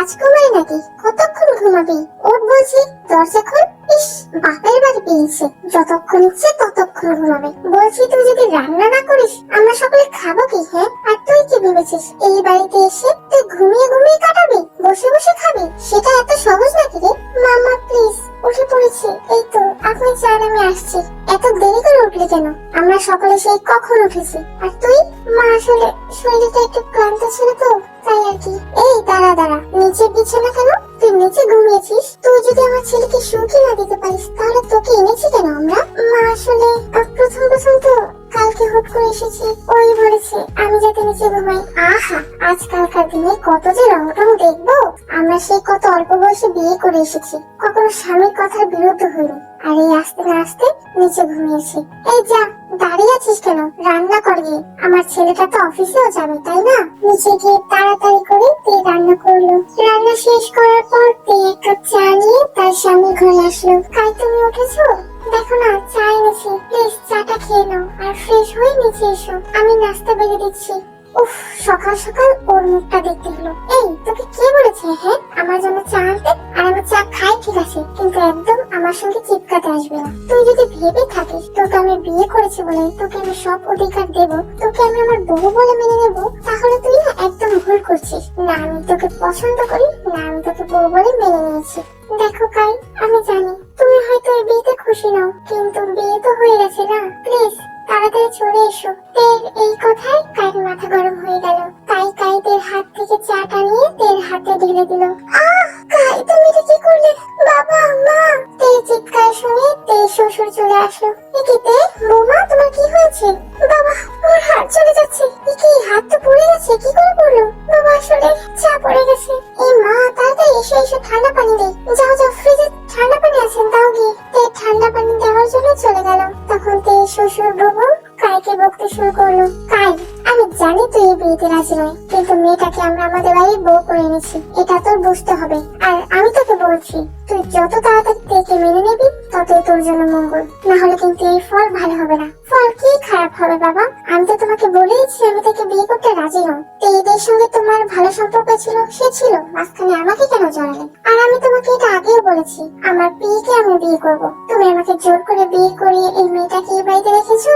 রাজকুমারী নাকি, কতক্ষণ ঘুমাবি? ওঠ বলছি, দরজা খোল। ইস, বাপের বাড়ি পেয়েছে, যতক্ষণ ইচ্ছে ততক্ষণ ঘুমাবে। বলছি তুই যদি রান্না না করিস আমরা সকলে খাবো কি? হ্যাঁ, আর তুই কি ভেবেছিস এই বাড়িতে এসে তুই ঘুমিয়ে ঘুমিয়ে কাটাবি, বসে বসে খাবি? সেটা এত সহজ নাকি রে? মামা প্লিজ, উঠে পড়েছি। এই তো আপনি চান আমি আসছি। এত দেরি করে উঠলি কেন? আমরা সকলে সেই কখন উঠেছি। আর তুই? মা আসলে শরীরটা একটু ক্লান্ত ছিল তো, তাই আর কি। এই দাঁড়া দাঁড়া, নিচে বিছানা কেন? তুই নিচে ঘুমিয়েছিস? তুই যদি আমার ছেলেকে সুখী না দিতে পারিস তাহলে তোকে এনেছি কেন আমরা? মা আসলে প্রথম প্রথম তো কালকে হুট করে এসেছি, ওই বলেছে আমি যাতে নিচে ঘুমাই। আহা, আজকালকার দিনে কত যে রংটং দেখবো। আমরা সেই কত অল্প বয়সে বিয়ে করে এসেছি, কখনো স্বামীর কথার বিরুদ্ধ হইনি। আর এই আস্তে না আস্তে নিচে ঘুমিয়েছি। এই যা, দাঁড়িয়ে আছিস কেন? রান্না কর গিয়ে, আমার ছেলেটা তো অফিসেও যাবে তাই না? নিচে গিয়ে তাড়াতাড়ি করে তে রান্না করলো। রান্না শেষ করার পর তে এক কাপ চা নিয়ে তার স্বামীর ঘরে আসলো। কাই তুমি উঠেছো? দেখো না, চা এনেছি, প্লিজ চাটা খেয়ে নাও আর ফ্রেশ হয়ে নিচে এসো, আমি নাস্তা বেড়ে দিচ্ছি। উফ, সকাল সকাল ওর মুখটা দেখতে হলো। এই তোকে কে বলেছে হ্যাঁ আমার জন্য চা আনতে? আর আমি চা খাই ঠিক আছে, কিন্তু একদম আমার সঙ্গে চিপকাতে আসবে না। তুই যদি ভেবে থাকিস তোকে আমি বিয়ে করেছি বলে তোকে আমি সব অধিকার দেব, তোকে আমি আমার বউ বলে মেনে নেব, তাহলে তুই না একদম ভুল করছিস। না আমি তোকে পছন্দ করি, না আমি তোকে বউ বলে মেনে নিয়েছি। দেখো কাই, আমি জানি তুমি হয়তো এই বিয়েতে খুশি নও, কিন্তু বিয়ে তো হয়ে গেছে না। প্লিজ তাড়াতাড়ি চলে এসো। তের এই কথায় কাইর মাথা গরম হয়ে গেল। তাই কাইদের হাত থেকে চাটা নিয়ে তের হাতে ঢেলে দিল। আহ কাই, তুমি এটা কি করলে? বাবা, মা! তের চিৎকার শুনে তের শ্বশুর চলে আসলো। একিতে বৌমা, তোমার কি হয়েছে? বাবা, ওর হাত চলে যাচ্ছে। কি হাত তো পড়ে গেছে, কি করে পড়লো? বাবা আসলে চা পড়ে গেছে। এই মা, তাড়াতাড়ি এসে এসে ঠান্ডা পানি দে। যাও যাও, ফ্রিজে ঠান্ডা পানি আছে, দাও গিয়ে। তে ঠান্ডা পানি দেওয়ার জন্য চলে গেল। তখন তে শ্বশুর বউ কাইকে বকতে শুরু করলো। কাই, আমি জানি তুই এই বিয়েতে রাজি নয়, কিন্তু মেয়েটাকে আমরা আমাদের বাড়ির বউ করে এনেছি, এটা তোর বুঝতে হবে। আর আমি তোকে বলছি, তুই যত তাড়াতাড়ি তেকে মেনে নিবি ততই তোর জন্য মঙ্গল, না হলে কিন্তু এই ফল ভালো হবে না। ফল কি খারাপ হবে বাবা? আমি তো তোমাকে বলেইছি আমি তাকে বিয়ে করতে রাজি নই। এদের সঙ্গে তোমার ভালো সম্পর্ক ছিল, সে ছিল, মাঝখানে আমাকে কেন জড়ালে? আর আমি তোমাকে এটা আগেও বলেছি আমার পিকে আমি বিয়ে করব। তুমি আমাকে জোর করে বিয়ে করিয়ে এই মেয়েটাকে এই বাড়িতে রেখেছো,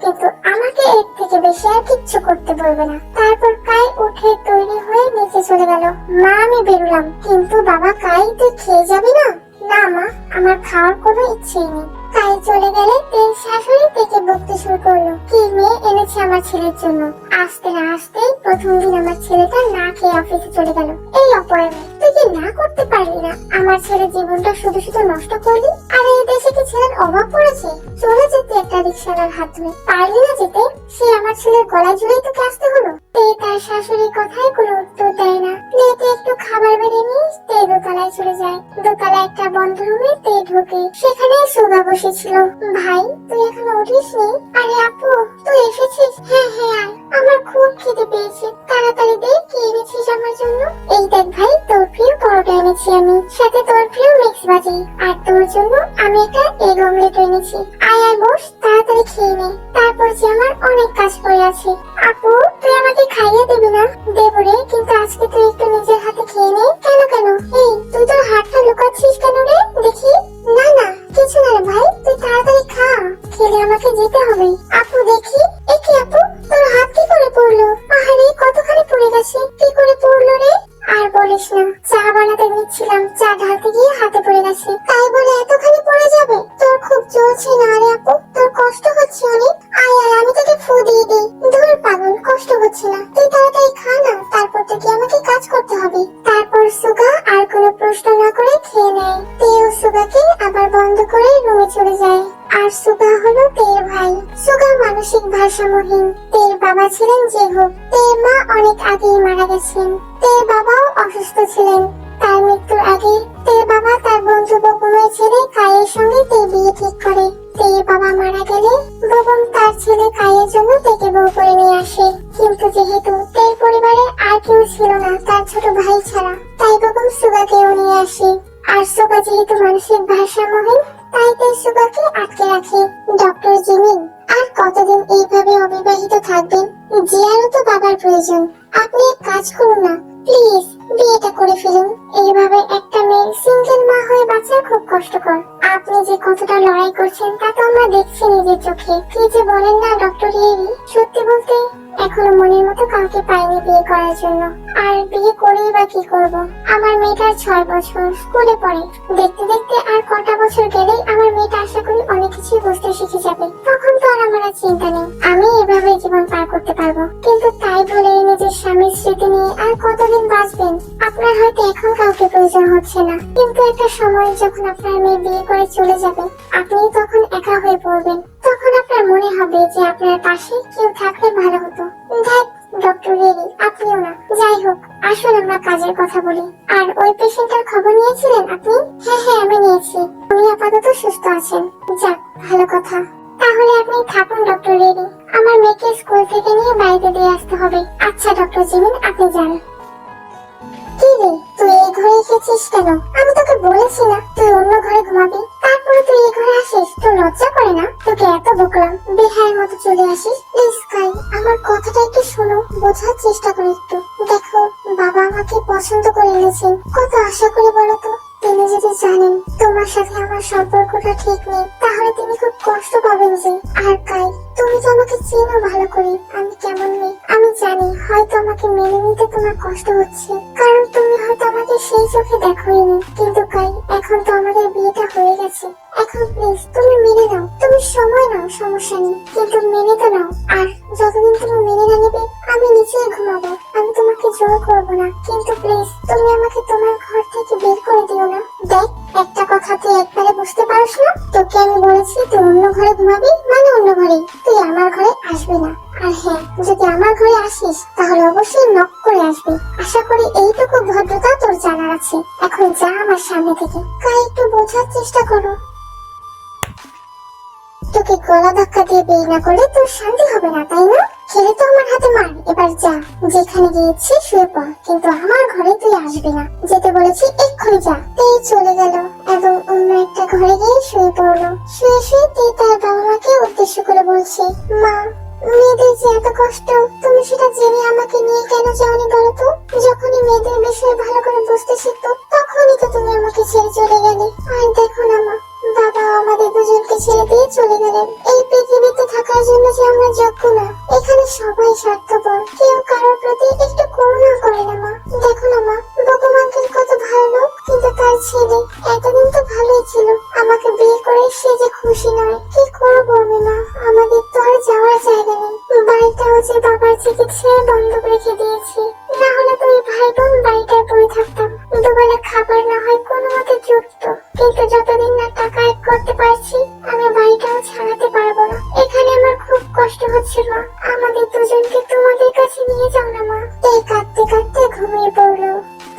কিন্তু আমাকে এর থেকে বেশি আর কিচ্ছু করতে বলবে না। তারপর কাই উঠে তৈরি হয়ে নিচে চলে গেল। মা, আমি বেরোলাম, কিন্তু বাবা কাই তুই খেয়ে যাবি না? না মা, আমার খাওয়ার কোনো ইচ্ছেই নেই। কাই চলে গেলে তের শাশুড়ি থেকে বকতে শুরু করলো। কি মেয়ে এনেছে আমার ছেলের জন্য? আসতে না আসতেই প্রথম দিন আমার ছেলেটা না খেয়ে অফিসে চলে গেল। এই অপয়া মেয়ে, তুই কি না করতে পারলি না? আমার ছেলের জীবনটা শুধু শুধু নষ্ট করলি। আর এই দেশে কি ছেলের অভাব পড়েছে? চলে যেতে একটা রিক্সাওয়ালার হাত ধরে, পারলি না যেতে? সে আমার ছেলের গলায় ঝুলেই তোকে আসতে হলো। তে তার শাশুড়ির কথায় কোনো উত্তর দেয় না। প্লেটে একটু খাবার বেড়ে নিয়ে তে দোতলায় চলে যায়। দোতলায় একটা বন্ধ রুমে তে ঢোকে, সেখানে সুগা বসেছিল। ভাই, তুই এখনো উঠিসনি? আরে আপু, তুই এসেছিস? হ্যাঁ হ্যাঁ আয়, আমার খুব খিদে পেয়েছে, তাড়াতাড়ি দে কি এনেছিস আমার জন্য। এই দেখ ভাই, তোর প্রিয় পরোটা এনেছি আমি, সাথে তোর প্রিয় মিক্স ভাজি, আর তোর জন্য আমি একটা এগ অমলেট এনেছি। আয় আয় বস, তাড়াতাড়ি খেয়ে নে, তারপর যে আমার অনেক কাজ পড়ে আছে। আপু, তুই আমাকে খাইয়ে দিবি না? দেব রে, কিন্তু আজকে তুই একটু নিজের হাতে খেয়ে নে। কেন কেন? এই তুই তোর হাতটা লুকাচ্ছিস কেন রে? দেখি। না না, কিছু না রে ভাই, তুই তাড়াতাড়ি খা, খেলে আমাকে যেতে হবে। আপু দেখি। এ কি আপু, তোর হাত কি করে পড়লো? আহারে, কতখানি পড়ে গেছে, কি করে পড়লো রে? আর বলিস না, চা বানাতে দিচ্ছিলাম, চা ঢালতে গিয়ে হাতে পড়ে গেছে, তাই বলে এতখানি পড়ে যাবে? তোর খুব জ্বলছে না রে আপু? তোর কষ্ট হচ্ছে অনেক? আয় আয়, আমি তোকে ফু দিয়ে দিই। ধুর পাগল, কষ্ট হচ্ছে না, তুই তাড়াতাড়ি খা না, তারপর তোকে আমাকে কাজ করতে হবে। তারপর সুগা আর কোনো প্রশ্ন না করে খেয়ে নেয়। তেও সুগাকে আবার বন্ধ করে রুমে চলে যায়। আর সুগা হলো তের ভাই। সুগা মানসিক ভারসাম্যহীন। তের বাবা ছিলেন জেহুক। তের মা অনেক আগেই মারা গেছেন। তের বাবাও অসুস্থ ছিলেন। তার মৃত্যুর আগে তের বাবা তার বন্ধু বকুমের ছেলে কায়ের সঙ্গে তের বিয়ে ঠিক করে। তের বাবা মারা গেলে বকুম তার ছেলে কায়ের জন্য তেকে বউ করে নিয়ে আসে। কিন্তু যেহেতু তের পরিবারে আর কেউ ছিল না তার ছোট ভাই ছাড়া, তাই বকুম সুগাকেও নিয়ে আসে। আর সুগা যেহেতু মানসিক ভারসাম্যহীন, তাই তে সুগাকে আটকে রাখে। ডক্টর জিমিন আর কতদিন এইভাবে অবিবাহিত থাকবেন? জিয়ারও তো বাবার প্রয়োজন। আপনি এক কাজ করুন না, প্লিজ বিয়েটা করে ফেলুন। দেখে। কি যে বলেন না ডক্টর রিয়েরি, সত্যি বলতে এখনো মনের মতো কাউকে পাইনি বিয়ে করার জন্য। আর বিয়ে করেই বা কি করব? আমার মেয়েটার 6 বছর, স্কুলে পড়ে। দেখতে দেখতে আর কটা বছর গেলেই আমার মেয়েটা আশা করি অনেক কিছুই বুঝতে শিখে যাবে। তখন তো আর আমার আর চিন্তা নেই, আমি এভাবে জীবন পার করতে পারবো। কিন্তু তাই বলে নিজের স্বামীর স্মৃতি নিয়ে আর কতদিন বাঁচবেন? আপনার হয়তো এখন কাউকে প্রয়োজন হচ্ছে না, কিন্তু একটা সময় যখন আপনার মেয়ে বিয়ে করে চলে যাবে, আপনি তখন একা হয়ে পড়বেন। তখন আপনার মনে হবে যে আপনার পাশে কেউ থাকলে ভালো হতো। দেখ ডক্টর রেডি, আপনিও না। যাই হোক, আসুন আমরা কাজের কথা বলি। আর ওই পেশেন্টের খবর নিয়েছিলেন আপনি? হ্যাঁ হ্যাঁ, আমি নিয়েছি। উনি আপাতত সুস্থ আছেন। যাক, ভালো কথা। তাহলে আপনি থাকুন ডক্টর রেডি, আমার মেয়েকে স্কুল থেকে নিয়ে বাড়িতে দিয়ে আসতে হবে। আচ্ছা ডক্টর জিমিন, আপনি যান। কি রে, তুই এই ঘরে এসেছিস কেন? আমি তোকে বলেছি না তুই অন্য ঘরে ঘুমাবি, তারপরে তুই এই ঘরে আসিস? তোর লজ্জা করে না? তোকে এত বকলাম, বেহায়ের মতো চলে আসিস। প্লিজ স্কাই, আমার কথাটা একটু শোনো, বোঝার চেষ্টা করো একটু। দেখো, বাবা আমাকে পছন্দ করে এনেছেন, কত আশা করে বলো তো। তিনি যদি জানেন তোমার সাথে আমার সম্পর্কটা ঠিক নেই, তাহলে তিনি খুব কষ্ট পাবেন যে। আর কাই, তুমি তো আমাকে চেনো ভালো করে, আমি কেমন মেয়ে আমি জানি। হয়তো আমাকে মেনে নিতে তোমার কষ্ট হচ্ছে, কারণ তুমি হয়তো আমাকে সেই চোখে দেখোইনি। কিন্তু কাই, এখন তো আমাদের বিয়েটা হয়ে গেছে। এখন প্লিজ তুমি মেনে নাও, তুমি সময় নাও, সমস্যা নেই, কিন্তু মেনে তো নাও। আর যতদিন তুমি মেনে না নেবে, আমি নিচেই ঘুমাবো। আমি তোমাকে জোর করবো না, কিন্তু প্লিজ তুমি আমাকে তোমার ঘর থেকে বের করে দিও না। দেখ, একটা কথা তুই একবারে বুঝতে পারিস না। তোকে আমি বলেছি তুই অন্য ঘরে ঘুমাবি, মানে অন্য ঘরে, তুই আমার ঘরে আসবি না। আর হ্যাঁ, যদি আমার ঘরে আসিস তাহলে অবশ্যই নক করে আসবি। আশা করি এইটুকু ভদ্রতা তোর জানার আছে। এখন যা আমার সামনে থেকে। কাই, একটু বোঝার চেষ্টা করো। তোকে গলা ধাক্কা দিয়ে বিয়ে না করলে তোর শান্তি হবে না, তাই না? খেলে তো আমার হাতে মার। এবার যা, যেখানে গিয়েছি শুয়ে পড়, কিন্তু আমার ঘরে তুই আসবি না। যেতে বলেছি এক্ষুনি যা। তেই চলে গেল এবং অন্য একটা ঘরে গিয়ে শুয়ে পড়লো। শুয়ে শুয়ে তেই তার বাবা মাকে উদ্দেশ্য করে বলছে, মা, মেয়েদের যে এত কষ্ট, তুমি সেটা জেনে আমাকে নিয়ে কেন যাওনি বলো তো? যখনই মেয়েদের বিষয়ে ভালো করে বুঝতে শিখতো, তখনই তো তুমি আমাকে ছেড়ে চলে গেলে। আর দেখো না মা, বাবা আমাদের দুজনকে ছেড়ে দিয়ে চলে গেলেন। এই পৃথিবীতে থাকার জন্য যে আমরা যোগ্য না। এখানে সবাই স্বার্থপর, কেউ কারোর প্রতি একটু করুণা করে না মা। দেখো না মা, ভগবানকে কত ভালো লোক, কিন্তু তার ছেলে এতদিন তো ভালোই ছিল। আমাকে বিয়ে করে সে যে খুশি নয়, কি করবো আমি মা? আমাদের তো আর যাওয়ার জায়গা নেই। বাড়িটাও যে বাবার চিকিৎসায় বন্ধ রেখে দিয়েছি, না হলে তো এই ভাই বোন বাড়িটায় পড়ে থাকতাম। দুবেলা খাবার না হয় কোনো মতে জুটতো, কিন্তু যতদিন না টাকা আয় করতে পারছি, আমি বাড়িটাও ছাড়াতে পারবো না। এখানে আমার খুব কষ্ট হচ্ছে মা, আমাদের দুজনকে তোমাদের কাছে নিয়ে যাও না মা। এই কাঁদতে কাঁদতে ঘুমিয়ে পড়লো।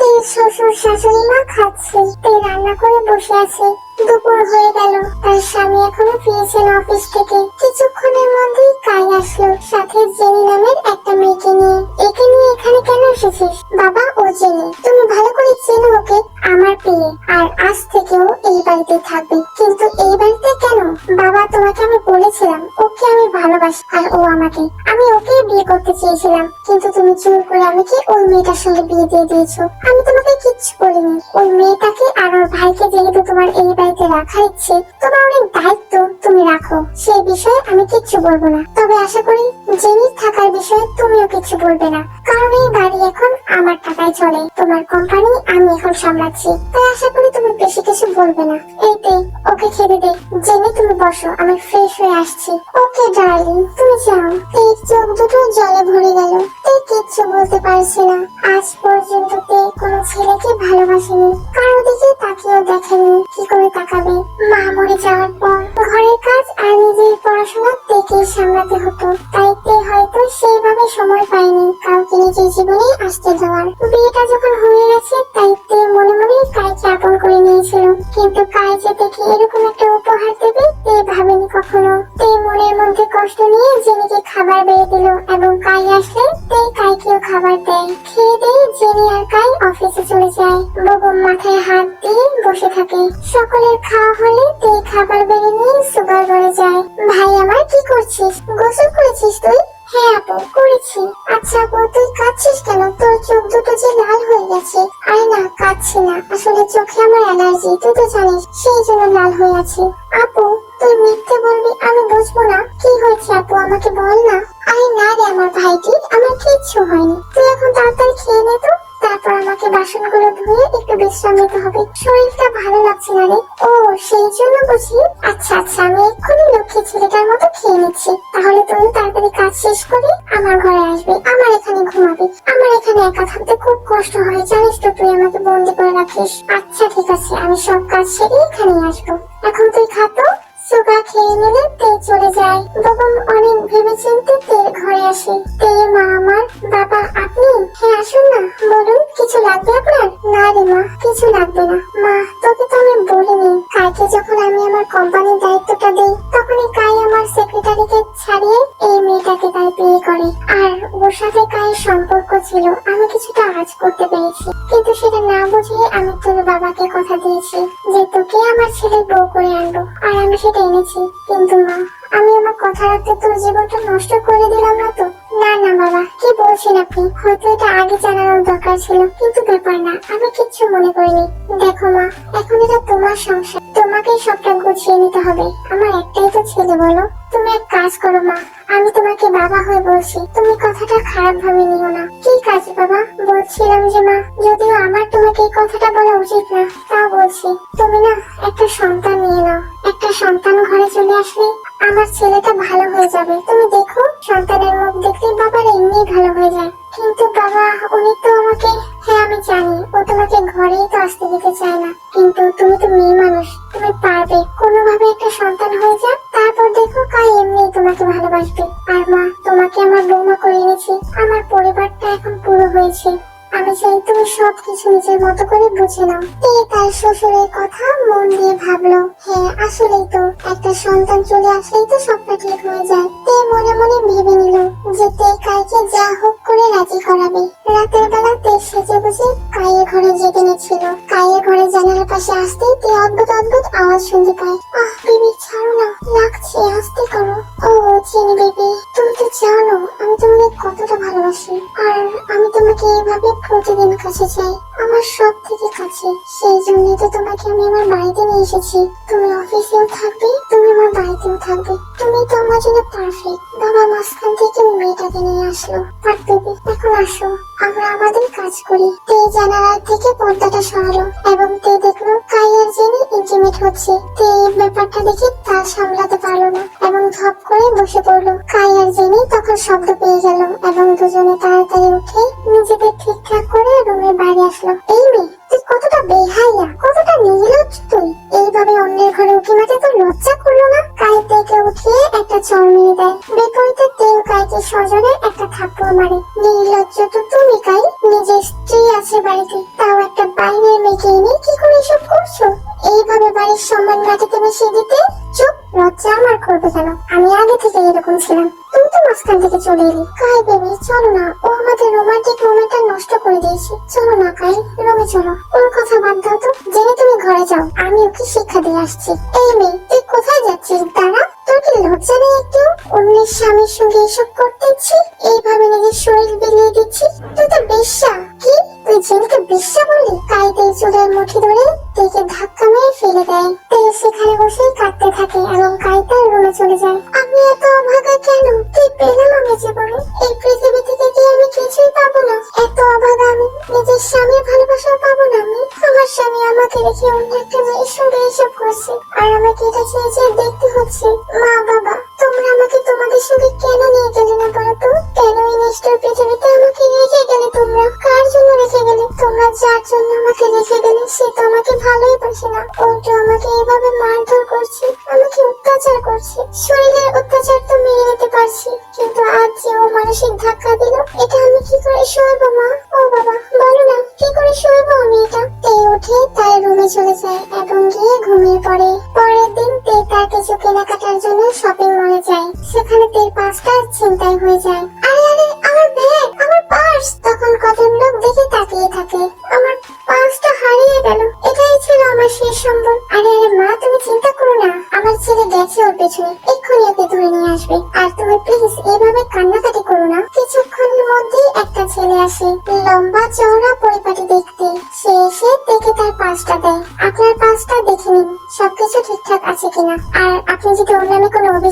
এই শ্বশুর শাশুড়ি মা খাচ্ছে, এই রান্না করে বসে আছে। দুপুর হয়ে গেল, তার স্বামী এখনো ফিরেছেন অফিস থেকে। কিছুক্ষণের মধ্যেই কাই আসলো, সাথে জেনি নামের একটা মেয়েকে নিয়ে। একে নিয়ে এখানে কেন এসেছিস? বাবা, ও জেনি, তুমি ভালো করে চেনো ওকে, আমার পেয়ে। আর আজ থেকেও এই বাড়িতে থাকবে। কিন্তু এই বাড়িতে কেন? বাবা, তোমাকে আমি বলেছিলাম ওকে আমি ভালোবাসি, আর ও আমাকে। আমি ওকে বিয়ে করতে চেয়েছিলাম, কিন্তু তুমি জোর করে আমাকে ওই মেয়েটার সঙ্গে বিয়ে দিয়ে দিয়েছো। আমি তোমাকে কিচ্ছু বলিনি। ওই মেয়েটাকে আর ওর ভাইকে যেহেতু তোমার এই বাড়িতে রাখা ইচ্ছে, তোমার অনেক দায়িত্ব, তুমি রাখো। সেই বিষয়ে আমি কিচ্ছু বলবো না। তবে আশা করি জেনির থাকার বিষয়ে তুমিও কিছু বলবে না, কারণ এই বাড়ি এখন আমার টাকায় চলে। তোমার কোম্পানি আমি এখন সামলাচ্ছি, তাই আশা করি তুমি বেশি কিছু বলবে না। এইতে ওকে খেতে দে। জেনি, তুমি বসো, আমি ফ্রেশ হয়ে আসছি। ওকে ডার্লিং, তুমি যাও। এই চোখ দুটো জলে ভরে গেল। তে কিচ্ছু বলতে পারছে না। আজ পর্যন্ত তে কোনো ছেলেকে ভালোবাসেনি, কারো দিকে তাকিয়েও দেখেনি। কি করে তাকাবে? মা মরে যাওয়ার পর ঘরের কাজ আর নিজের পড়াশোনা তেকেই সামলাতে হতো, তাই তে হয়তো সেইভাবে সময় পায়নি কাউকে নিজের জীবনে আসতে দেওয়ার। বিয়েটা যখন হয়ে গেছে, তাই তে মনে মনে কাইকে আপন করে নিয়েছিল। কিন্তু কাই যে দেখে এরকম একটা উপহার দেবে তে ভাবেনি কখনো। তে মনের মধ্যে কষ্ট নিয়ে জেনিকে খাবার বেড়ে দিল, এবং কাই আসলে তে কাইকেও খাবার দেয়। খেয়ে দিয়ে জেনি আর কাই অফিসে চলে যায়। বেগম মাথায় হাত দিয়ে বসে থাকে। সকলের খাওয়া হলে তে খাবার বেড়ে নিয়ে সুগার ঘরে যায়। ভাই আমার, কি করছিস? গোসল করেছিস তুই? হ্যাঁ আপু, করেছি। আচ্ছা আপু, তুই কাঁদছিস কেন? তোর চোখ দুটো যে লাল হয়ে গেছে। আরে না, কাঁদছি না, আসলে চোখে আমার অ্যালার্জি, তুই তো জানিস, সেই জন্য লাল হয়ে আছে। আপু, তুই মিথ্যে বলবি আমি বুঝবো না? কি হয়েছে আপু আমাকে বল না। আরে না রে আমার ভাইটি, আমার কিচ্ছু হয়নি। তুই এখন তাড়াতাড়ি খেয়ে নে তো, তারপর আমাকে বাসনগুলো ধুয়ে একটু বিশ্রাম নিতে হবে, শরীরটা ভালো লাগছে না রে। ও সেই জন্য বুঝি। আচ্ছা আচ্ছা, আমি এক্ষুনি লক্ষ্মী ছেলেটার মতো খেয়ে নিচ্ছি। তাহলে তুই তাড়াতাড়ি কাজ শেষ করে আমার ঘরে আসবি, আমার এখানে ঘুমাবি। আমার এখানে একা থাকতে খুব কষ্ট হয় জানিস তো, তুই আমাকে বন্দি করে রাখিস। আচ্ছা ঠিক আছে, আমি সব কাজ সেরে এখানে আসবো। এখন তুই খা তো। সুগা খেয়ে নিলে তে চলে যায়। বেগম অনেক ভেবেচিন্তে তের ঘরে আসে। তে মা আমার। বাবা আপনি? হ্যাঁ আসুন না, বলুন কিছু লাগবে আপনার? না রে মা, কিছু লাগবে না। মা তোকে তো আমি বলিনি, কাইকে যখন আমি আমার কোম্পানির দায়িত্বটা দিই তখনই কাই আমার সেক্রেটারিকে ছাড়িয়ে এই মেয়েটাকে তাই বিয়ে করে। আর ওর সাথে কায়ের সম্পর্ক ছিল, আমি কিছুটা আজ করতে পেরেছি। কিন্তু সেটা না বুঝিয়ে আমি তোর বাবাকে কথা দিয়েছি যে তোকে আমার ছেলের বউ করে আনবো, আর আমি সেটা এনেছি। কিন্তু মা, আমি আমার কথা রাখতে তোর জীবনটা নষ্ট করে দিলাম না তো? না না বাবা, কি বলছেন আপনি? হয়তো এটা আগে জানানোর দরকার ছিল, কিন্তু ব্যাপার না, আমি কিচ্ছু মনে করিনি। দেখো মা, এখন এটা তোমার সংসার, তোমাকেই সবটা গুছিয়ে নিতে হবে। আমার একটাই তো ছেলে, বলো। তুমি এক কাজ করো মা, আমি তোমাকে বাবা হয়ে বলছি, তুমি কথাটা খারাপ ভাবে নিও না। কি কাজ বাবা? বলছিলাম যে মা, যদিও আমার তোমাকে এই কথাটা বলা উচিত না, তাও বলছি, তুমি না একটা সন্তান নিয়ে নাও। একটা সন্তান ঘরে চলে আসলে আমার ছেলেটা ভালো হয়ে যাবে। তুমি দেখো, সন্তানের মুখ দেখলে বাবার এমনি ভালো হয়ে যায়। কিন্তু বাবা উনি তো আমাকে। হ্যাঁ আমি জানি, ও তোমাকে ঘরেই তো আসতে দিতে চায় না, কিন্তু তুমি তো মেয়ে মানুষ, তুমি পারবে। কোনোভাবে একটা সন্তান হয়ে যাক, তারপর দেখো কাই এমনি তোমাকে ভালোবাসবে। আর মা, তোমাকে আমার বৌমা করে এনেছি, আমার পরিবারটা এখন পুরো হয়েছে। আমি চাই তুমি সবকিছু নিজের মতো করে বুঝে নাও। তার শ্বশুরের কথা মন দিয়ে ভাবলো। হ্যাঁ আসলেই তো, একটা সন্তান চলে আসলেই তো সবটা ঠিক হয়ে যায়। তে মনে মনে ভেবে নিল যে তে কাইকে যা হোক করে রাজি করাবে। রাতের বেলা তে সেজে বুঝে কাইয়ের ঘরে যেতে নিচ্ছিল। কাইয়ের ঘরে জানালার পাশে আসতেই তে অদ্ভুত অদ্ভুত আওয়াজ শুনতে পায়। আহ বেবি ছাড়ো না, লাগছে, আস্তে করো। ও চিনি বেবি, তুমি তো জানো আমি তোমাকে কতটা ভালোবাসি, আর আমি তোমাকে এইভাবে প্রতিদিন কাছে চাই, আমার সব থেকে কাছে। সেই জন্যই তো তোমাকে আমি আমার বাড়িতে নিয়ে এসেছি। তুমি অফিসেও থাকবে, তুমি আমার বাড়িতেও থাকবে, তুমি তো আমার জন্য পারফেক্ট। বাবা মাঝখান থেকে মেয়েটাকে নিয়ে আসলো। আর বেবি এখন আসো, আমরা আমাদের কাজ করি। তে জানালা থেকে পর্দাটা সরালো এবং তে দেখলো কাই আর জেনি ইন্টিমেট হচ্ছে। তে এই ব্যাপারটা দেখে তা সামলাতে পারলো না এবং ধপ করে বসে পড়লো। কাই আর জেনি তখন শব্দ পেয়ে গেল এবং দুজনে তাড়াতাড়ি উঠে নিজেদের ঠিকঠাক করে রুমের বাইরে আসলো। এই মেয়ে, তুই কতটা বেহাইয়া, কতটা নির্লজ্জ তুই! এইভাবে অন্যের ঘরে উঠে মাঝে তোর লজ্জা করলো না? কাই তেকে উঠিয়ে একটা চড় মেরে দেয়। বিপরীতে তেও কাইকে সজনে একটা থাপ্পড় মারে। নির্লজ্জ তো তুমি কাই, নিজের স্ত্রী আছে বাড়িতে, তাও একটা বাইরের মেয়েকে এনে কি করে এসব করছো? এইভাবে বাড়ির সম্মান মাটিতে মিশিয়ে দিতে? চুপ, লজ্জা আমার করবে কেন? আমি আগে থেকে এরকম ছিলাম, তুই তো মাঝখান থেকে চলে এলি। কাই বেবি চলো না, ও আমাদের রোমান্টিক মোমেন্টটা নষ্ট করে দিয়েছে। চলো না কাই, রুমে চলো। ওর কথা বাদ দাও তো, জেনে তুমি ঘরে যাও, আমি ওকে শিক্ষা দিয়ে আসছি। এই মেয়ে, তুই কোথায় যাচ্ছিস? দাঁড়া, তোর কি লজ্জা নেই একটু? অন্যের স্বামীর সঙ্গে এসব করতে ইচ্ছি, এইভাবে নিজের শরীর বিলিয়ে দিচ্ছিস? তুই তো বেশ্যা। কি তুই জেনিকে বেশ্যা বললি? কাই তেই চুলের মুঠি ধরে তেকে ধাক্কা মেরে ফেলে দেয়। তে সেখানে বসে কাঁদতে থাকে এবং কাই তার রুমে চলে যায়। আমি এত অভাগা কেন? কি পেলাম আমি জীবনে? এই পৃথিবী থেকে কি আমি কিছুই পাবো না? এত অভাগা আমি, নিজের স্বামীর ভালোবাসা পাবো না আমি? আমার স্বামী আমাকে রেখে অন্য একটা মেয়ের সঙ্গে এসব করছে, আর আমাকে এটা চেয়ে চেয়ে দেখতে হচ্ছে। মা বাবা, তোমরা আমাকে তোমাদের সঙ্গে কেন নিয়ে গেলে না বলো তো? কেন এই নিষ্ঠুর পৃথিবীতে আমাকে রেখে গেলে তোমরা? কার জন্য রেখে গেলে তোমরা? যার জন্য আমাকে রেখে গেলে সে তো আমাকে ভালোই বাসে না, উল্টো আমাকে এভাবে মারধর করছে, আমাকে অত্যাচার করছে। শরীরের অত্যাচার তো মেনে নিতে পারছি, কিন্তু আজ যে ও মানসিক ধাক্কা দিল, এটা আমি কি করে সইব মা? ও বাবা বলো না, কি করে সইব আমি এটা? তে উঠে তার রুমে চলে যায় এবং গিয়ে ঘুমিয়ে পড়ে। পরের দিন তে তার কিছু কেনাকাটার জন্য শপিং মলে যায়। সেখানে তের পার্সটা ছিনতাই হয়ে যায়। আরে আরে, আমার ব্যাগ, আমার পার্স! তখন কজন লোক দেখে তাকিয়ে থাকে। আমার পার্সটা হারিয়ে গেল, এটাই ছিল আমার শেষ সম্বল। আরে আরে মা, তুমি চিন্তা করো না, আমার ছেলে গেছে ওর পেছনে, এক্ষুনি ওকে ধরে নিয়ে আসবে। আর তুমি প্লিজ এইভাবে কান্নাকাটি করো না। কিছুক্ষণের মধ্যেই একটা ছেলে আসে, লম্বা চওড়া পরিপাটি দেখতে। সে এসে দেখে তার পার্সটা দেয়। আপনার পার্সটা দেখে নিন, সবকিছু ঠিকঠাক আছে কিনা। আর আপনি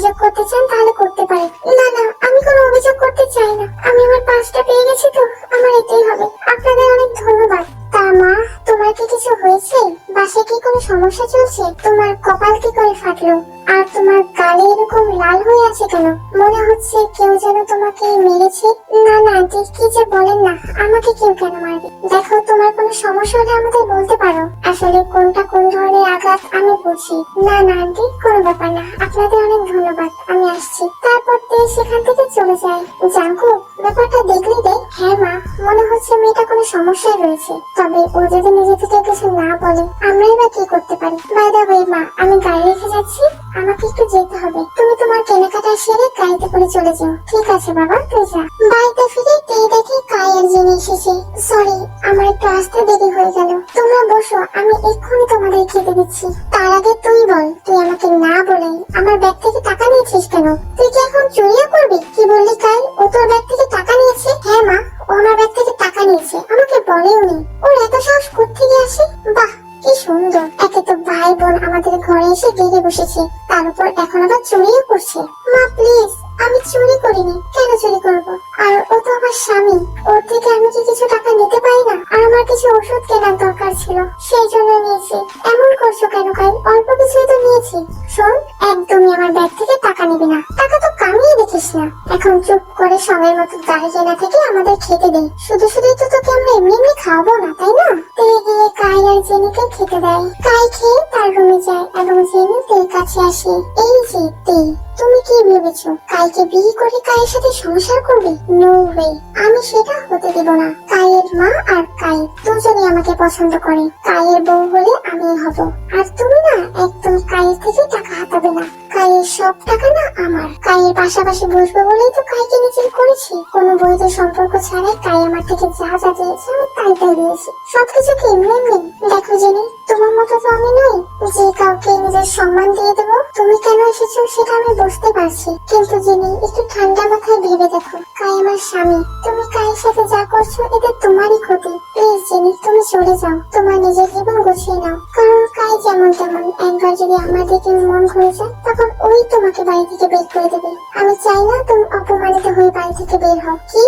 অভিযোগ করতে চান তাহলে করতে পারেন। না না, আমি কোনো অভিযোগ করতে চাই না। আমি আমার পাঁচটা পেয়ে গেছি তো আমার এটাই হবে। আপনাদের অনেক ধন্যবাদ। তা মা, তোমার কি কিছু হয়েছে? বাসায় কি কোনো সমস্যা চলছে? তোমার কপাল কি করে ফাটলো? আর তোমার গালে এরকম লাল হয়ে আছে কেন? মনে হচ্ছে কেউ যেন তোমাকে মেরেছে। না না আন্টি, কি যে বলেন না, আমাকে কেউ কেন মারবে? দেখো, তোমার কোনো সমস্যা হলে আমাদের বলতে পারো। আসলে কোনটা কোন ধরনের আঘাত আমি বুঝি। না না আন্টি, কোনো ব্যাপার না। আপনাদের অনেক ধন্যবাদ, আমি আসছি। তারপর সেখান থেকে চলে যায়। জাঙ্কু, ব্যাপারটা দেখলি রে? হ্যাঁ মা, মনে হচ্ছে মেয়েটা কোনো সমস্যায় রয়েছে। তবে ও যদি নিজে থেকে কিছু না বলে আমরাই বা কি করতে পারি। বাই দ্য ওয়ে মা, আমি গাড়ি রেখে যাচ্ছি, আমাকে একটু যেতে হবে। তুমি তোমার কেনাকাটা সেরে গাড়িতে করে চলে যাও। ঠিক আছে বাবা, তুই যা। বাড়িতে ফিরে দেখি কাই আর জেনে এসেছে। সরি, আমার একটু আসতে দেরি হয়ে গেল। তোমরা বসো, আমি এক্ষুনি তোমাদের খেতে দিচ্ছি। তার আগে তুই বল, তুই আমাকে না বলে আমার ব্যাগ থেকে টাকা নিয়েছিস কেন? তুই কি এখন চুরিও করবি? কি বললি কাই, ও তোর ব্যাগ থেকে টাকা নিয়েছে? হ্যাঁ মা, ও আমার ব্যাগ থেকে টাকা নিয়েছে, আমাকে বলেও নি। ওর এত সাহস কোত্থেকে আসে? বাহ, কি সুন্দর। একে তো ভাই বোন আমাদের ঘরে এসে বেড়ে বসেছে, তার উপর এখন আবার চুরিও করছে। মা প্লিজ, আমি চুরি করিনি, কেন চুরি করব? আর ও তো আমার স্বামী, ওর থেকে আমি কি কিছু টাকা নিতে পারি না? আর আমার কিছু ওষুধ কেনার দরকার ছিল, সেই জন্য নিয়েছি। এমন করছো কেন কাই? অল্প কিছুই তো নিয়েছি। শোন, একদমই আমার ব্যাগ থেকে টাকা নিবি না। টাকা তো কামিয়ে দেখিস না। এখন চুপ করে সময়ের মতো দাঁড়িয়ে না থেকে আমাদের খেতে দে। শুধু শুধুই তো তোকে আমরা এমনি এমনি খাওয়াবো না, তাই না? তে গিয়ে কাই আর জেনিকে খেতে দেয়। কাই খেয়ে তার রুমে যায় এবং জেনি তের কাছে আসে। এই যে তে, তুমি কি ভেবেছো কাইকে বিয়ে করে কাইয়ের সাথে সংসার করবে? নো ওয়ে, আমি সেটা হতে দেব না। কাইয়ের মা আর কাই দুজনেই আমাকে পছন্দ করে। কাইয়ের বউ হলে আমি হব। আর তুমি না একদম কাইয়ের থেকে টাকা হাতাবে না। কাইয়ের সব টাকা না আমার। কাইয়ের পাশাপাশি বসবো বলেই তো কাইকে নিজে করেছি। কোনো বৈধ সম্পর্ক ছাড়াই কাই আমার থেকে যা যা দিয়েছে আমি তাই তাই দিয়েছি। সবকিছু কি এমনি এমনি? দেখো জেনি, তোমার মতো তো আমি নই যে কাউকে নিজের সম্মান দিয়ে দেবো। তুমি কেন এসেছো সেটা আমি বুঝতে পারছি, কিন্তু জেনি একটু ঠান্ডা মাথায় ভেবে দেখো, কাই আমার স্বামী। তুমি কাইয়ের সাথে যা করছো এটা তোমারই ক্ষতি। প্লিজ জেনি, তুমি চলে যাও, তোমার নিজের জীবন গুছিয়ে নাও। কারণ কাই যেমন তেমন, একবার যদি আমার দিকে মন ঘুরে যায় তখন ওই তোমাকে বাড়ি থেকে বের করে দেবে। আমি চাই না তুমি অপমানিত হয়ে বাড়ি থেকে বের হও। কি?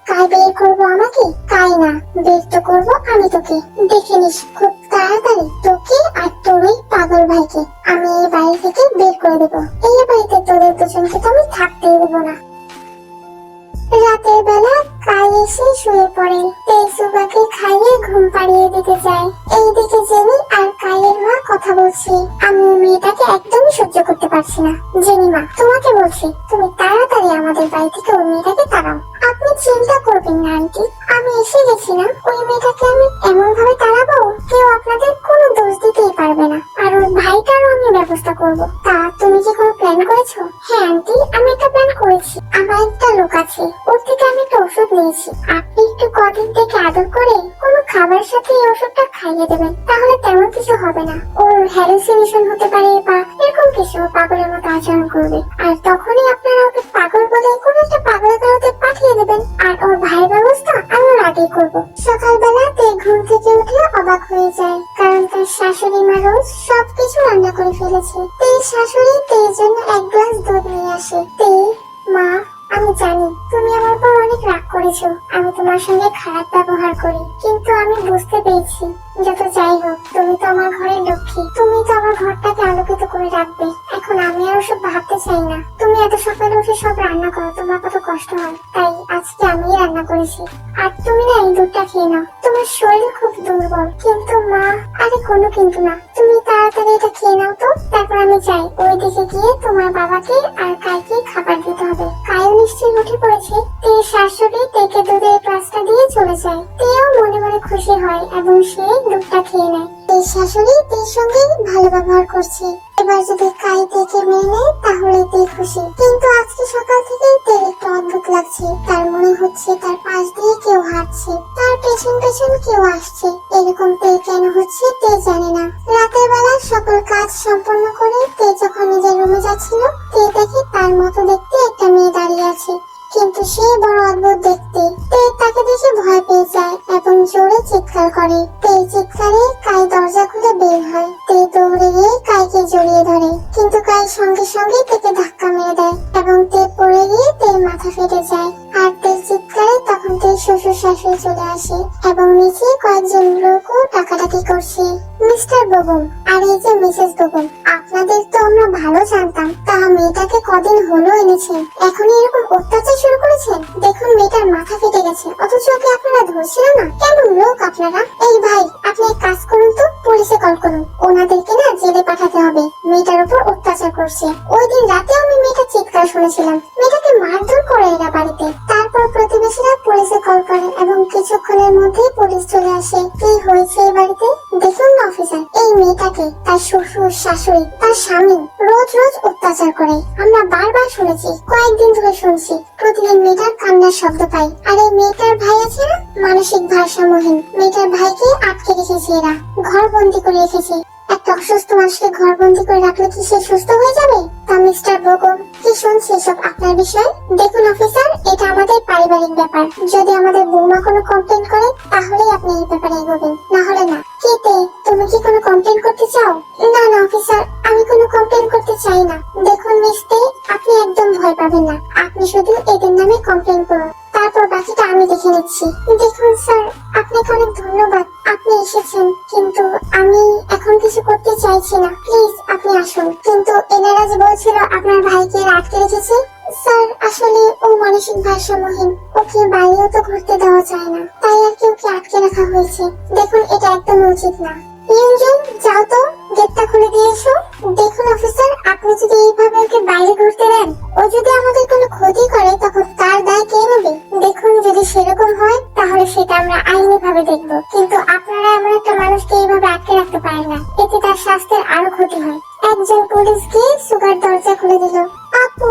কাই বের করবো আমাকে? কাই না, বের তো করবো আমি তোকে। দেখে নিস খুব তাড়াতাড়ি তোকে আর তোর ওই পাগল ভাইকে আমি এই বাড়ি থেকে বের করে দেবো। এই বাড়িতে তোদের দুজনকে তো আমি থাকতেই দেবো না। রাতের বেলা কাই এসে শুয়ে পড়ে। তেজুবাকে খাইয়ে ঘুম পাড়িয়ে দিতে যায়। এইদিকে জেনি আর কাইয়ের মা কথা বলছে। আমি মেয়েটাকে একদমই সহ্য করতে পারছি না। জেনি মা, তোমাকে বলছি, তুমি তাড়াতাড়ি আমাদের বাড়ি থেকে ওই মেয়েটাকে তাড়াও। আপনি চিন্তা করবেন না আন্টি, আমি এসে গেছি না। ওই মেয়েটাকে আমি এমন ভাবে তাড়াবো কেউ আপনাদের কোনো দোষ দিতেই পারবে না। আর ওর ভাইটারও আমি ব্যবস্থা করব। তা তুমি কি কোনো প্ল্যান করেছো? হ্যাঁ আন্টি, আমি একটা প্ল্যান করেছি। আমার একটা লোক আছে, ওর থেকে আমি একটা ওষুধ নিয়েছি। আপনি একটু কদিন থেকে আদর করে কোনো খাবার সাথে এই ওষুধটা খাইয়ে দেবেন, তাহলে তেমন কিছু হবে না। ওর হ্যালুসিনেশন হতে পারে বা এরকম কিছু, পাগলের মতো আচরণ করবে। আর তখনই আপনারা ওকে পাগল বলে কোনো একটা পাগলাগারদে পাঠিয়ে দেবেন। আর ওর ভাইয়ের ব্যবস্থা আমি ওর আগেই করবো। সকালবেলা তে ঘুম থেকে উঠে অবাক হয়ে যায়, কারণ তার শাশুড়ি মা রোজ সবকিছু রান্না করে ফেলেছে। তের শাশুড়ি তের জন্য এক গ্লাস দুধ নিয়ে আসে। তে, মা, আমি জানি তুমি আমার উপর অনেক রাগ করেছো, আমি তোমার সঙ্গে খারাপ ব্যবহার করি, কিন্তু আমি বুঝতে পেরেছি যত যাই হোক তুমি তো আমার ঘরের লক্ষ্মী। তুমি তো আমার ঘরটাকে আলোকিত করে রাখবে। এখন আমি আর ওসব ভাবতে চাই না। তুমি এত সকালে উঠে সব রান্না করো, তোমার কত কষ্ট হয়, তাই আজকে আমিই রান্না করেছি। আর তুমি না এই দুধটা খেয়ে নাও, তোমার শরীর খুব দুর্বল। কিন্তু মা, আরে কোনো কিন্তু না, তুমি তাড়াতাড়ি এটা খেয়ে নাও তো। তারপর আমি যাই, ওই দিকে গিয়ে তোমার বাবাকে আর কাইকে খাবার দিতে হবে। কাইও নিশ্চয়ই উঠে পড়েছে। তের শাশুড়ি তেকে দুধের গ্লাসটা দিয়ে চলে যায়। তেও মনে মনে খুশি হয় এবং সে দুধটা খেয়ে নেয়। তের শাশুড়ি তের সঙ্গে ভালো ব্যবহার করছে। এবার যদি কাই তেকে মেনে নেয় তাহলে তে খুশি। কিন্তু আজকে সকাল থেকে তের একটু অদ্ভুত লাগছে। তার মনে হচ্ছে তার পাশ দিয়ে কেউ হাঁটছে, তার পেছন পেছন কেউ আসছে। এরকম তে কেন হচ্ছে তে জানে না। রাতের বেলা সকল কাজ সম্পন্ন করে তে যখন নিজের রুমে যাচ্ছিল, তে দেখে তার মতো দেখতে একটা মেয়ে দাঁড়িয়ে আছে, কিন্তু সে বড় অদ্ভুত দেখতে। তে তাকে দেখে ভয় পেয়ে যায় এবং জোরে চিৎকার করে। তে এই চিৎকারে কাই দরজা খুলে বের হয়। তে দৌড়ে গিয়ে কাইকে জড়িয়ে ধরে, কিন্তু কাই সঙ্গে সঙ্গে তেকে ধাক্কা মেরে দেয় এবং তে পড়ে গিয়ে তের মাথা ফেটে যায়। আর তের চিৎকারে তখন তের শ্বশুর শাশুড়ি চলে আসে এবং নিচে কয়েকজন লোকও ডাকাডাকি করছে। মিস্টার বেগম আর এই যে মিসেস বেগম, আপনাদের তো আমরা ভালো জানতাম, তা মেয়েটাকে কদিন হলো এনেছেন, এখন এরকম অত্যাচার শুরু করেছেন। দেখুন মেয়েটার মাথা ফেটে গেছে, অথচ ওকে আপনারা ধরছিলেন না। কেমন লোক আপনারা? এই ভাই, আপনি এক কাজ করুন তো, পুলিশে কল করুন, ওনাদেরকে না জেলে পাঠাতে হবে। মেয়েটার উপর অত্যাচার করছে। ওই দিন রাতে আমি মেয়েটার চিৎকার শুনেছিলাম। মেয়েটাকে মারধর করে এরা বাড়িতে। তারপর প্রতিবেশীরা পুলিশে কল করে এবং কিছুক্ষণের মধ্যেই পুলিশ চলে আসে। কি হয়েছে এই বাড়িতে দেখুন না অফিসার, এই মেয়েটাকে তার শ্বশুর শাশুড়ি তার স্বামী রোজ রোজ অত্যাচার করে। আমরা বারবার শুনেছি, কয়েকদিন ধরে শুনছি, প্রতিদিন মেয়েটার কান্নার শব্দ পাই। আর এই মেয়েটার ভাই আছে না, মানসিক ভারসাম্যহীন, মেয়েটার ভাইকে আটকে রেখেছে এরা, ঘর বন্দি করে রেখেছে। একটা অসুস্থ মানুষকে ঘর বন্দি করে রাখলে কি সে সুস্থ হয়ে যাবে? তা মিস্টার বেগম, কি শুনছি এসব আপনার বিষয়? দেখুন অফিসার, এটা আমাদের পারিবারিক ব্যাপার। যদি আমাদের বৌমা কোনো কমপ্লেন করে তাহলেই আপনি এই ব্যাপারে এগোবেন, না হলে না। কেতে, তুমি কি কোনো কমপ্লেন করতে চাও? না না অফিসার, আমি কোনো কমপ্লেন করতে চাই না। দেখুন মিস্তে, আপনি একদম ভয় পাবেন না, আপনি শুধু এদের নামে কমপ্লেন করুন, তারপর বাকিটা আমি দেখে নিচ্ছি। দেখুন স্যার, আপনাকে অনেক ধন্যবাদ, আপনি এসেছেন, কিন্তু আমি এখন কিছু করতে চাইছি না। প্লিজ আপনি আসুন। কিন্তু এনারা যে বলছিল আপনার ভাইকে আটকে রেখেছে, স্যার আসলে ও মানসিক ভারসাম্যহীন, ওকে বাইরেও তো ঘুরতে দেওয়া যায় না, তাই আর কি ওকে আটকে রাখা হয়েছে। দেখুন এটা একদম উচিত না। ইউজন, যাও তো, গেটটা খুলে দিয়ে এসো। দেখুন অফিসার, আপনি যদি এইভাবে ওকে বাইরে ঘুরতে দেন, ও যদি আমাদের কোনো ক্ষতি করে তখন তার দায় কে নেবে? দেখুন যদি সেরকম হয় তাহলে সেটা আমরা আইনি ভাবে দেখবো, কিন্তু আপনারা এমন একটা মানুষকে এইভাবে আটকে রাখতে পারেন না, এতে তার স্বাস্থ্যের আরো ক্ষতি হয়। একজন পুলিশ গিয়ে সুগার দরজা খুলে দিল। আপু,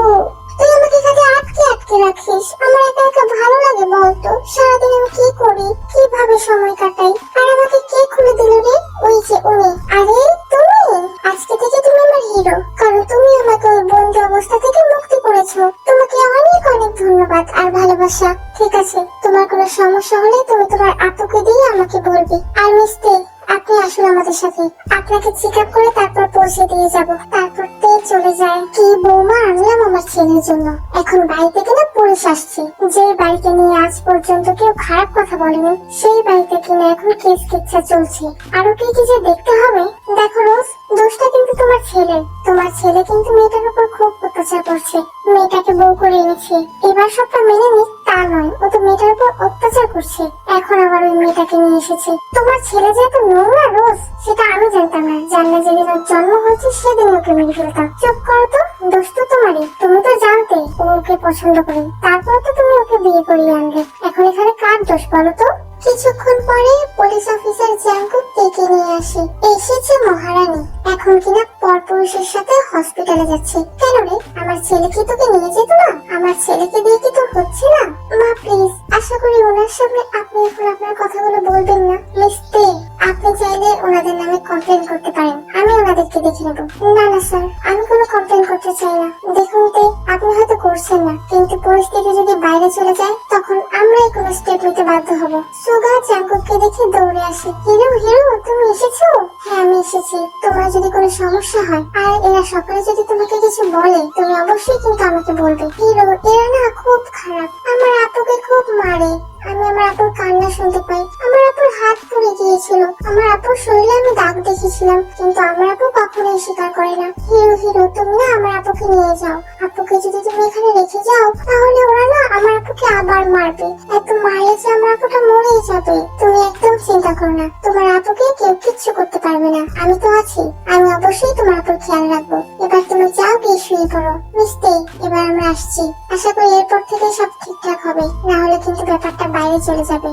তুই আমাকে এখানে আটকে আটকে রাখিস, আমার একা একা ভালো লাগে বলতো? সারাদিন আমি কি করি, কিভাবে সময় কাটাই? আর আমাকে কে খুলে দিল রে? ওই যে উনি। আরে তুমি, আজকে থেকে তুমি আমার হিরো, কারণ তুমি আমাকে ওই বন্দি অবস্থা থেকে মুক্তি করেছো। তোমাকে অনেক অনেক ধন্যবাদ আর ভালোবাসা। ঠিক আছে, তোমার কোনো সমস্যা হলে তুমি তোমার আপুকে দিয়ে আমাকে বলবে। আর মিস্তে, আপনি আসুন আমাদের সাথে, আপনাকে চেক আপ করে তারপর পৌঁছে দিয়ে যাব। তারপর তে চলে যায়। কি বৌমা আনলাম আমার ছেলের জন্য, এখন বাড়ি থেকে না পুলিশ আসছে। যে বাড়িতে নিয়ে আজ পর্যন্ত কেউ খারাপ কথা বলেনি, সেই বাড়িতে কিনা এখন কেস কিচ্ছা চলছে। আরো কি কি যে দেখতে হবে। দেখো রোজ, দোষটা কিন্তু তোমার ছেলে। তোমার ছেলে কিন্তু মেয়েটার উপর খুব অত্যাচার করছে, মেয়েটাকে বউ করে এনেছে। এবার সবটা মেনে নি তা নয়, ও তো মেয়েটার উপর অত্যাচার করছে, এখন আবার ওই মেয়েটাকে নিয়ে এসেছে। তোমার ছেলে যে এত নোংরা রোজ, সেটা আমি জানতাম না। জানলে যেদিন ওর জন্ম হয়েছে সেদিন ওকে মেরে ফেলতাম। চুপ করো তো, দোষ তো তোমারই। তুমি তো জানতে ও ওকে পছন্দ করে, তারপর তো তুমি ওকে বিয়ে করিয়ে আনলে। এখন এখানে কার দোষ বলো তো? কিছুক্ষণ পরে পুলিশ অফিসার জাঙ্কুক ডেকে নিয়ে আসে। এসেছে মহারানী, এখন কিনা পরপুরুষের সাথে হসপিটালে যাচ্ছে। কেন রে, আমার ছেলে কি তোকে নিয়ে যেত না? আমার ছেলেকে দিয়ে কি তোর হচ্ছে না? মা প্লিজ, আশা করি ওনার সামনে আপনি এখন আপনার কথাগুলো বলবেন না। মিস্তে, আপনি চাইলে ওনাদের নামে কমপ্লেন করতে পারেন, আমি ওনাদেরকে দেখে নেব। না না স্যার, আমি কোনো কমপ্লেন করতে চাই না। দেখুন তে, আপনি হয়তো করছেন না, কিন্তু পরিস্থিতি যদি বাইরে চলে যায় তখন আমরাই কোনো স্টেপ নিতে বাধ্য হব। সুগা জাঙ্কুককে দেখে দৌড়ে আসে। হিরো হিরো, তুমি এসেছো? হ্যাঁ আমি এসেছি। তোমার যদি কোনো সমস্যা হয় আর এরা সকালে যদি তোমাকে কিছু বলে, তুমি অবশ্যই কিন্তু আমাকে বলবে। হিরো, এরা না খুব খারাপ, আমার আপুকে খুব মারে। আমি আমার আপুর কান্না শুনতে পাই, আমার আপুর হাত পুড়ে গিয়েছিল, আমার আপুর শরীরে আমি দাগ দেখেছিলাম, কিন্তু আমার আপু কখনোই স্বীকার করে না। হিরো হিরো, তুমি না আমার আপুকে নিয়ে যাও। আপুকে যদি তুমি এখানে রেখে যাও তাহলে ওরা না আমার আপুকে আবার মারবে, এত মারলে যে আমার আপুটা মরেই যাবে। তুমি একদম চিন্তা করো না, তোমার আপুকে কেউ কিচ্ছু করতে পারবে না, আমি তো আছি। আমি অবশ্যই তোমার আপুর খেয়াল রাখবো। এবার তুমি যাও, গিয়ে শুয়ে পড়ো। মিস্তে, এবার আমরা আসছি। আশা করি এরপর থেকে সব ঠিকঠাক হবে, না হলে কিন্তু ব্যাপারটা বাইরে চলে যাবে।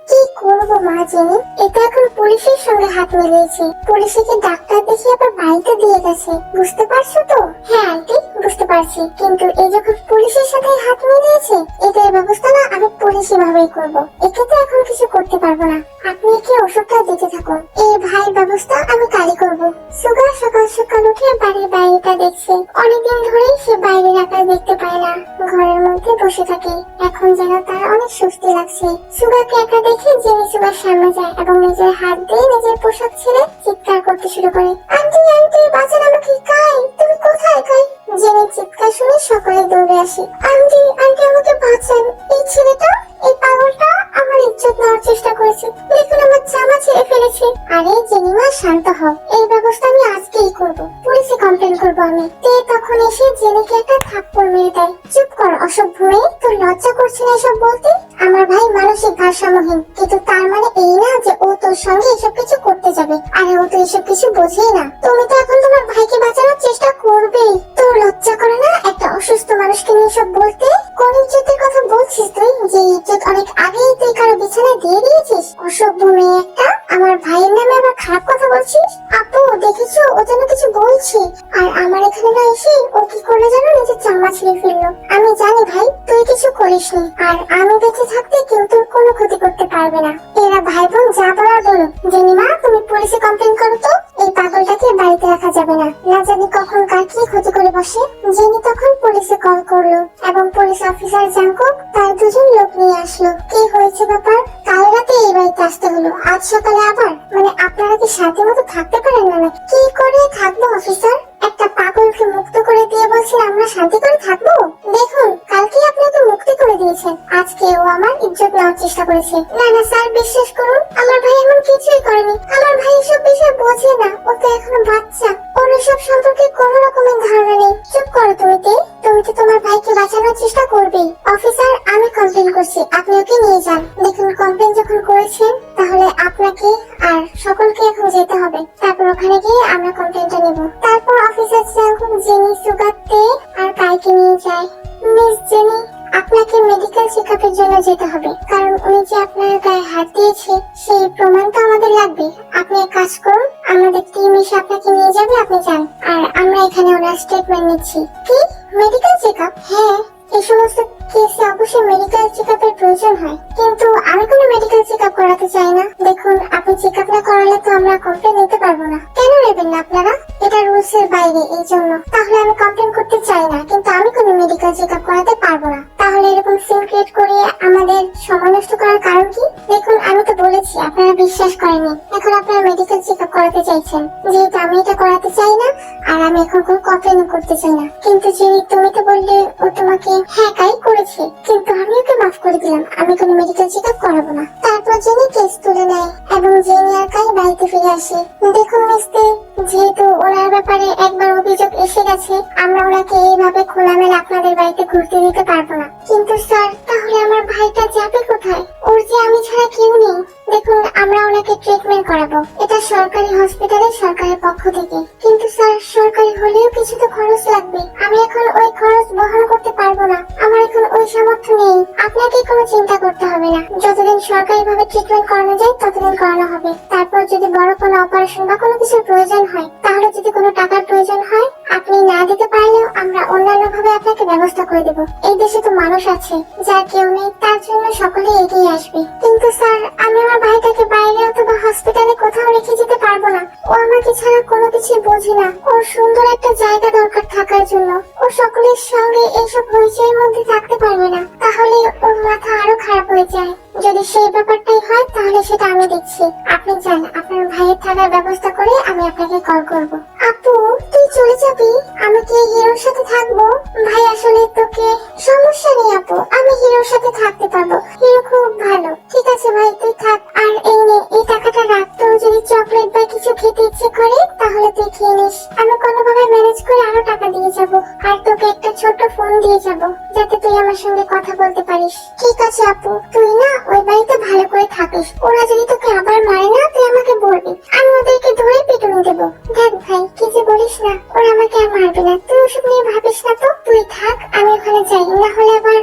কি করবো মা জেনে, এটা এখন পুলিশের সঙ্গে হাত মিলিয়েছে। পুলিশকে ডাক্তার দেখিয়ে আবার বাড়িতে দিয়ে গেছে, বুঝতে পারছো তো? হ্যাঁ আন্টি, বুঝতে পারছি, কিন্তু এই যখন পুলিশের সাথে হাত মিলিয়েছে, এটার ব্যবস্থা না আমি পুলিশি ভাবেই করবো। একে তো এখন কিছু করতে পারবো না। আপনি একে ওষুধটা দিতে থাকুন, এই ভাইয়ের ব্যবস্থা আমি কালই করবো। সুগা সকাল সকাল উঠে বাড়ির বাইরেটা দেখছে। অনেকদিন ধরেই সে বাইরের আকাশ দেখতে পায় না, ঘরের মধ্যে বসে থাকে। এখন যেন তার অনেক স্বস্তি লাগছে। সুগাকে একা দেখে জেনি সুগার সামনে যায় এবং নিজের হাত দিয়ে নিজের পোশাক ছেড়ে চিৎকার করতে শুরু করে, আন্টি আন্টি বাঁচান আমাকে, কাই তুমি কোথায়? কাই জেনির চিৎকার শুনে সকলে দৌড়ে আসে। আন্টি আন্টি আমাকে বাঁচান, এই ছেলেটা, এই পাগলটা আমার ইজ্জত নেওয়ার চেষ্টা করেছে, দেখুন আমার জামা ছেড়ে ফেলেছে। আরে জেনিমা শান্ত হও, এই ব্যবস্থা আমি আজকেই করবো, পুলিশে কমপ্লেন করবো আমি। তে তখন এসে জেনিকে একটা থাপ্পড় মেরে দেয়। চুপ কর অসভ্য মেয়ে, তোর লজ্জা করছে না এসব বলতে? আমার ভাই মানসিক ভারসাম্যহীন, কিন্তু তার মানে এই না যে ও তোর সঙ্গে এসব কিছু করতে যাবে। আরে ও তো এসব কিছু বোঝেই না। তুমি তো এখন তোমার ভাইকে বাঁচানোর চেষ্টা করবেই। তোর লজ্জা করে না একটা অসুস্থ মানুষকে নিয়ে সব বলতে? কোন ইজ্জতের কথা বলছিস তুই, যে ইজ্জত অনেক আগেই তুই কারো বিছানায় দিয়ে দিয়েছিস? অসভ্য মেয়ে একটা, আমার ভাইয়ের নামে আবার খারাপ কথা বলছিস? আপু দেখেছো, ও যেন কিছু বলছে, আর আমার এখানে না এসে ও কি করলো জানো, নিজের জামা ছিঁড়ে ফেললো। আমি জানি ভাই তুই কিছু করিসনি, আর আমি বেঁচে থাকতে কেউ তোর কোনো ক্ষতি করতে পারবে না। এরা ভাই বোন যা বলার বলো। জেনিমা তুমি পুলিশে কমপ্লেন করো তো, এই পাগলটাকে বাড়িতে রাখা যাবে না, না জানি কখন কার কি ক্ষতি করে বসে। জেনি তখন পুলিশে কল করলো এবং পুলিশ অফিসার জাঙ্কুক তার দুজন লোক নিয়ে আসলো। কি হয়েছে ব্যাপার? কাল রাতে এই বাড়িতে আসতে হলো, আজ সকালে আবার? মানে আপনারা কি শান্তি মতো থাকতে পারেন না? কি করে থাকবো অফিসার? একটা পাগলকে মুক্ত করে দিয়ে বলছেন আমরা শান্তি করে থাকবো? দেখুন কালকে আপনাকে মুক্তি করে দিয়েছেন, আজকে ও আমার ইজ্জত নেওয়ার চেষ্টা করেছে। না না স্যার বিশ্বাস করুন, আমার ভাই এমন কিছুই করেনি। আমার ভাই এসব বিষয় বোঝে না, ও তো এখনো বাচ্চা, ওর এসব সম্পর্কে কোনো রকমের ধারণা নেই। চুপ করো তুমি তো তোমার ভাইকে বাঁচানোর চেষ্টা করবেই। অফিসার আমি কমপ্লেন করছি, আপনি ওকে নিয়ে যান। দেখুন কমপ্লেন যখন করেছেন তাহলে আপনাকে আর সকলকে এখন যেতে হবে, তারপর ওখানে গিয়ে আমরা কমপ্লেনটা নেব। তারপর অফিসার জাঙ্কুক জেনি সুগাতে আর কাইকে নিয়ে যায়। মিস জেনি আপনাকে মেডিকেল চেকআপের জন্য যেতে হবে, কারণ উনি যে আপনার গায়ে হাত দিয়েছে সেই প্রমাণটা আমাদের লাগবে। আপনি এক কাজ করুন, আমাদের টিম এসে আপনাকে নিয়ে যাবে, আপনি যান, আর আমরা এখানে ওনার স্টেটমেন্ট নিচ্ছি। কি মেডিকেল চেকআপ? হ্যাঁ, এই সমস্ত কেসে অবশ্যই মেডিকেল চেকআপের প্রয়োজন হয়, কিন্তু আমি কোনো মেডিকেল চেকআপ করাতে চাই না। দেখুন আপনি চেকআপ না করালে তো আমরা কমপ্লেন নিতে পারবো না। কেন নেবেন না আপনারা? এটা রুলস এর বাইরে, এই জন্য। তাহলে আমি কমপ্লেন করতে চাই না, কিন্তু আমি কোনো মেডিকেল চেকআপ করাতে পারবো না। তাহলে এরকম সিন ক্রিয়েট করে আমাদের সময় নষ্ট করার কারণ কি? দেখুন আমি তো বলেছি, আপনারা বিশ্বাস করেননি, এখন আপনারা মেডিকেল চেকআপ করাতে চাইছেন। যেহেতু আমি এটা করাতে চাই না, আর আমি এখন কোনো কমপ্লেন করতে চাই না। কিন্তু জেনি তুমি তো বললে ও তোমাকে হ্যাঁ কাই করেছে, কিন্তু আমি ওকে মাফ করে দিলাম, আমি কোনো মেডিকেল চেকআপ করাবো না। তারপর জেনি কেস তুলে নেয় এবং জেনি আর কাই বাড়িতে ফিরে আসে। দেখুন মিস্তে, যেহেতু ওনার ব্যাপারে একবার অভিযোগ এসে গেছে, আমরা ওনাকে এইভাবে খোলামেলা আপনাদের বাড়িতে ঘুরতে দিতে পারবো না। কিন্তু স্যার তাহলে আমার ভাইটা যাবে কোথায়? ওর যে আমি ছাড়া কেউ নেই। দেখুন আমরা ওনাকে ট্রিটমেন্ট করাবো, এটা সরকারি হসপিটালে সরকারের পক্ষ থেকে, কিন্তু স্যার সরকারি হলেও কিছু তো খরচ লাগবে, আমি এখন ওই খরচ বহন করতে পারবো না, আমার এখন ওই সামর্থ্য নেই। আপনাকে কোনো চিন্তা করতে হবে না, যতদিন সরকারি ভাবে ট্রিটমেন্ট করানো যায় ততদিন করানো হবে। তারপর যদি বড় কোনো অপারেশন বা কোনো কিছুর প্রয়োজন হয়, তাহলে যদি কোনো টাকার প্রয়োজন হয়, আপনি না দিতে পারলেও আমরা অন্যান্য ভাবে আপনাকে ব্যবস্থা করে দেব। এই দেশে তো মানুষ আছে, যার কেউ নেই, তার জন্য সকলে এগিয়ে আসবে। কিন্তু স্যার আমি আমার ভাইটাকে বাইরে অথবা হসপিটালে কোথাও রেখে যেতে পারবো না, ও আমাকে ছাড়া কোনো কিছু বোঝে না, ওর সুন্দর একটা জায়গা দরকার থাকার জন্য। ও সকলের সঙ্গে এইসব হইচইয়ের মধ্যে থাকতে পারবে না, তাহলে ওর মাথা আরো খারাপ হয়ে যায়। যদি সেই ব্যাপারটাই হয় তাহলে সেটা আমি দেখছি, আপনি যান, আপনার ভাইয়ের থাকার ব্যবস্থা করে আমি আপনাকে কল করব। আপু তুই চলে যাবি? আমি কি হিরোর সাথে থাকবো? ভাই আসলে তোকে সমস্যা নেই আপু, আমি হিরোর সাথে থাকতে পারবো, হিরো খুব ভালো। ঠিক আছে ভাই তুই থাক, আর এই নে এই টাকাটা রাখ, তোর যদি চকলেট বা কিছু খেতে ইচ্ছে করে তাহলে তুই খেয়ে নিস, আমি কোনোভাবে ম্যানেজ করে আরো টাকা দিয়ে যাবো, আর তোকে একটা ছোট ফোন দিয়ে যাবো যাতে তুই আমার সঙ্গে কথা বলতে পারিস। ঠিক আছে আপু, তুই না ওই বাড়িতে ভালো করে থাকিস, ওরা যদি তোকে আবার মারে না তুই আমাকে বলবি, আমি ওদেরকে ধরে পিটুনি দেবো। দেখ ভাই কি যে বলিস না, ওরা আমাকে আর মারবে না, তুই ওসব নিয়ে ভাবিস না তো, তুই থাক আমি ওখানে যাই, না হলে আবার।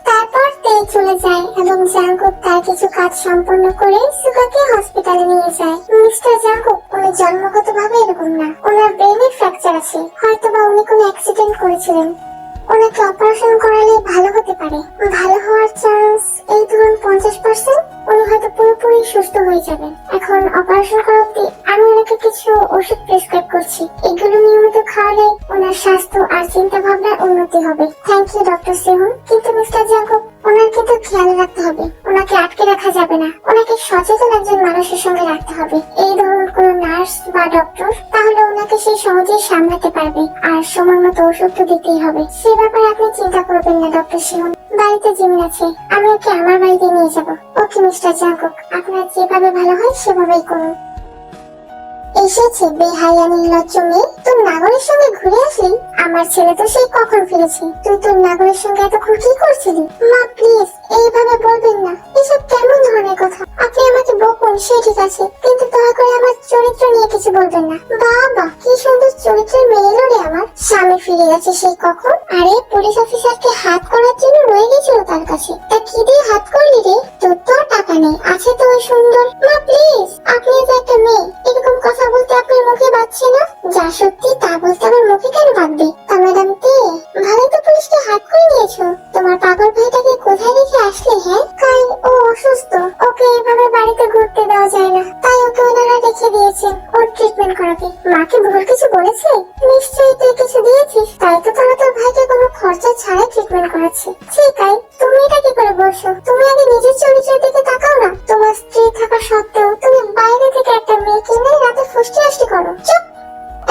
তারপর তে চলে যায় এবং জাঙ্কুক তার কিছু কাজ সম্পন্ন করে সুগাকে হসপিটালে নিয়ে যায়। মিস্টার জাঙ্কুক উনি জন্মগতভাবে এরকম না, ওনার ব্রেনে ফ্র্যাকচার আছে, হয়তোবা উনি কোনো অ্যাক্সিডেন্ট করেছিলেন। ওনাকে অপারেশন করালে ভালো হতে পারে, ভালো হওয়ার চান্স এই ধরুন 50%। উনি হয়তো পুরোপুরি সুস্থ হয়ে যাবেন। এখন অপারেশন করা অব্দি আমি ওনাকে কিছু ওষুধ প্রেসক্রাইব করছি, এগুলো নিয়মিত খাওয়ালে ওনার স্বাস্থ্য আর চিন্তা ভাবনার উন্নতি হবে। Thank you doctor Sehun. কিন্তু মিস্টার জাঙ্কুক ওনার কিন্তু খেয়াল রাখতে হবে, ওনাকে আটকে রাখা যাবে না, ওনাকে সচেতন একজন মানুষের সঙ্গে রাখতে হবে। এই ধরুন কোনো নার্স বা ডক্টর, তাহলে ওনাকে সে সহজেই সামলাতে পারবে। আর সময় মতো ওষুধ তো দিতেই হবে। সে ব্যাপারে আপনি চিন্তা করবেন না ডক্টর সেহুন। বাড়িতে জিমিন আছে, আমি ওকে আমার বাড়িতে নিয়ে যাবো। ওকে মিস্টার জাঙ্কুক, আপনার যেভাবে ভালো হয় সেভাবেই করুন। এসেছে বেহায়া নির্লজ্জ মেয়ে, তোর নাগরের সঙ্গে ঘুরে আসলি? আমার ছেলে তো সেই কখন ফিরেছে, তুই তোর নাগরের সঙ্গে এতক্ষণ কি করছিলি? মা প্লিজ এইভাবে বলবেন না, এসব কেমন ধরনের কথা? আপনি আমাকে বকুন সে ঠিক আছে, কিন্তু দয়া করে আমার চরিত্র নিয়ে কিছু বলবেন না। বাবা কি সুন্দর চরিত্রের মেয়ে এলো রে আমার। স্বামী ফিরে গেছে সেই কখন। আরে পুলিশ অফিসারকে হাত করার জন্য রয়ে গেছিল তার কাছে, তা কি দিয়ে হাত করলি রে? তোর তো টাকা নেই, আছে তো ওই সুন্দর। মা প্লিজ, আপনি তো একটা মেয়ে, এরকম কথা বলতে আপনার মুখে বাজছে না? যা সত্যি তা বলতে আমার মুখে কেন বাঁধবে? তা ম্যাডাম তে ভালো তো পুলিশকে হাত করে নিয়েছো। তোমার পাগল ভাইটাকে কোথায় রেখে আসলে? হ্যাঁ কাল ও অসুস্থ, ওকে এভাবে বাড়িতে ঘুরতে দেওয়া যায় না, তাই ওকে ওনারা রেখে দিয়েছেন ওর ট্রিটমেন্ট করাতে। মাকে ভুল কিছু বলেছে? নিশ্চয়ই তুই কিছু দিয়েছিস, তাই তো তারা তোর ভাইকে কোনো খরচা ছাড়াই ট্রিটমেন্ট করাচ্ছে। ঠিক আছে, তুমি এটা কি করে বলছো? তুমি আগে নিজের চরিত্রের দিকে তাকাও না। তোমার স্ত্রী থাকা সত্ত্বেও তুমি বাইরে থেকে একটা মেয়েকে নিয়ে রাতে ফুষ্টি আসটি করো। চুপ,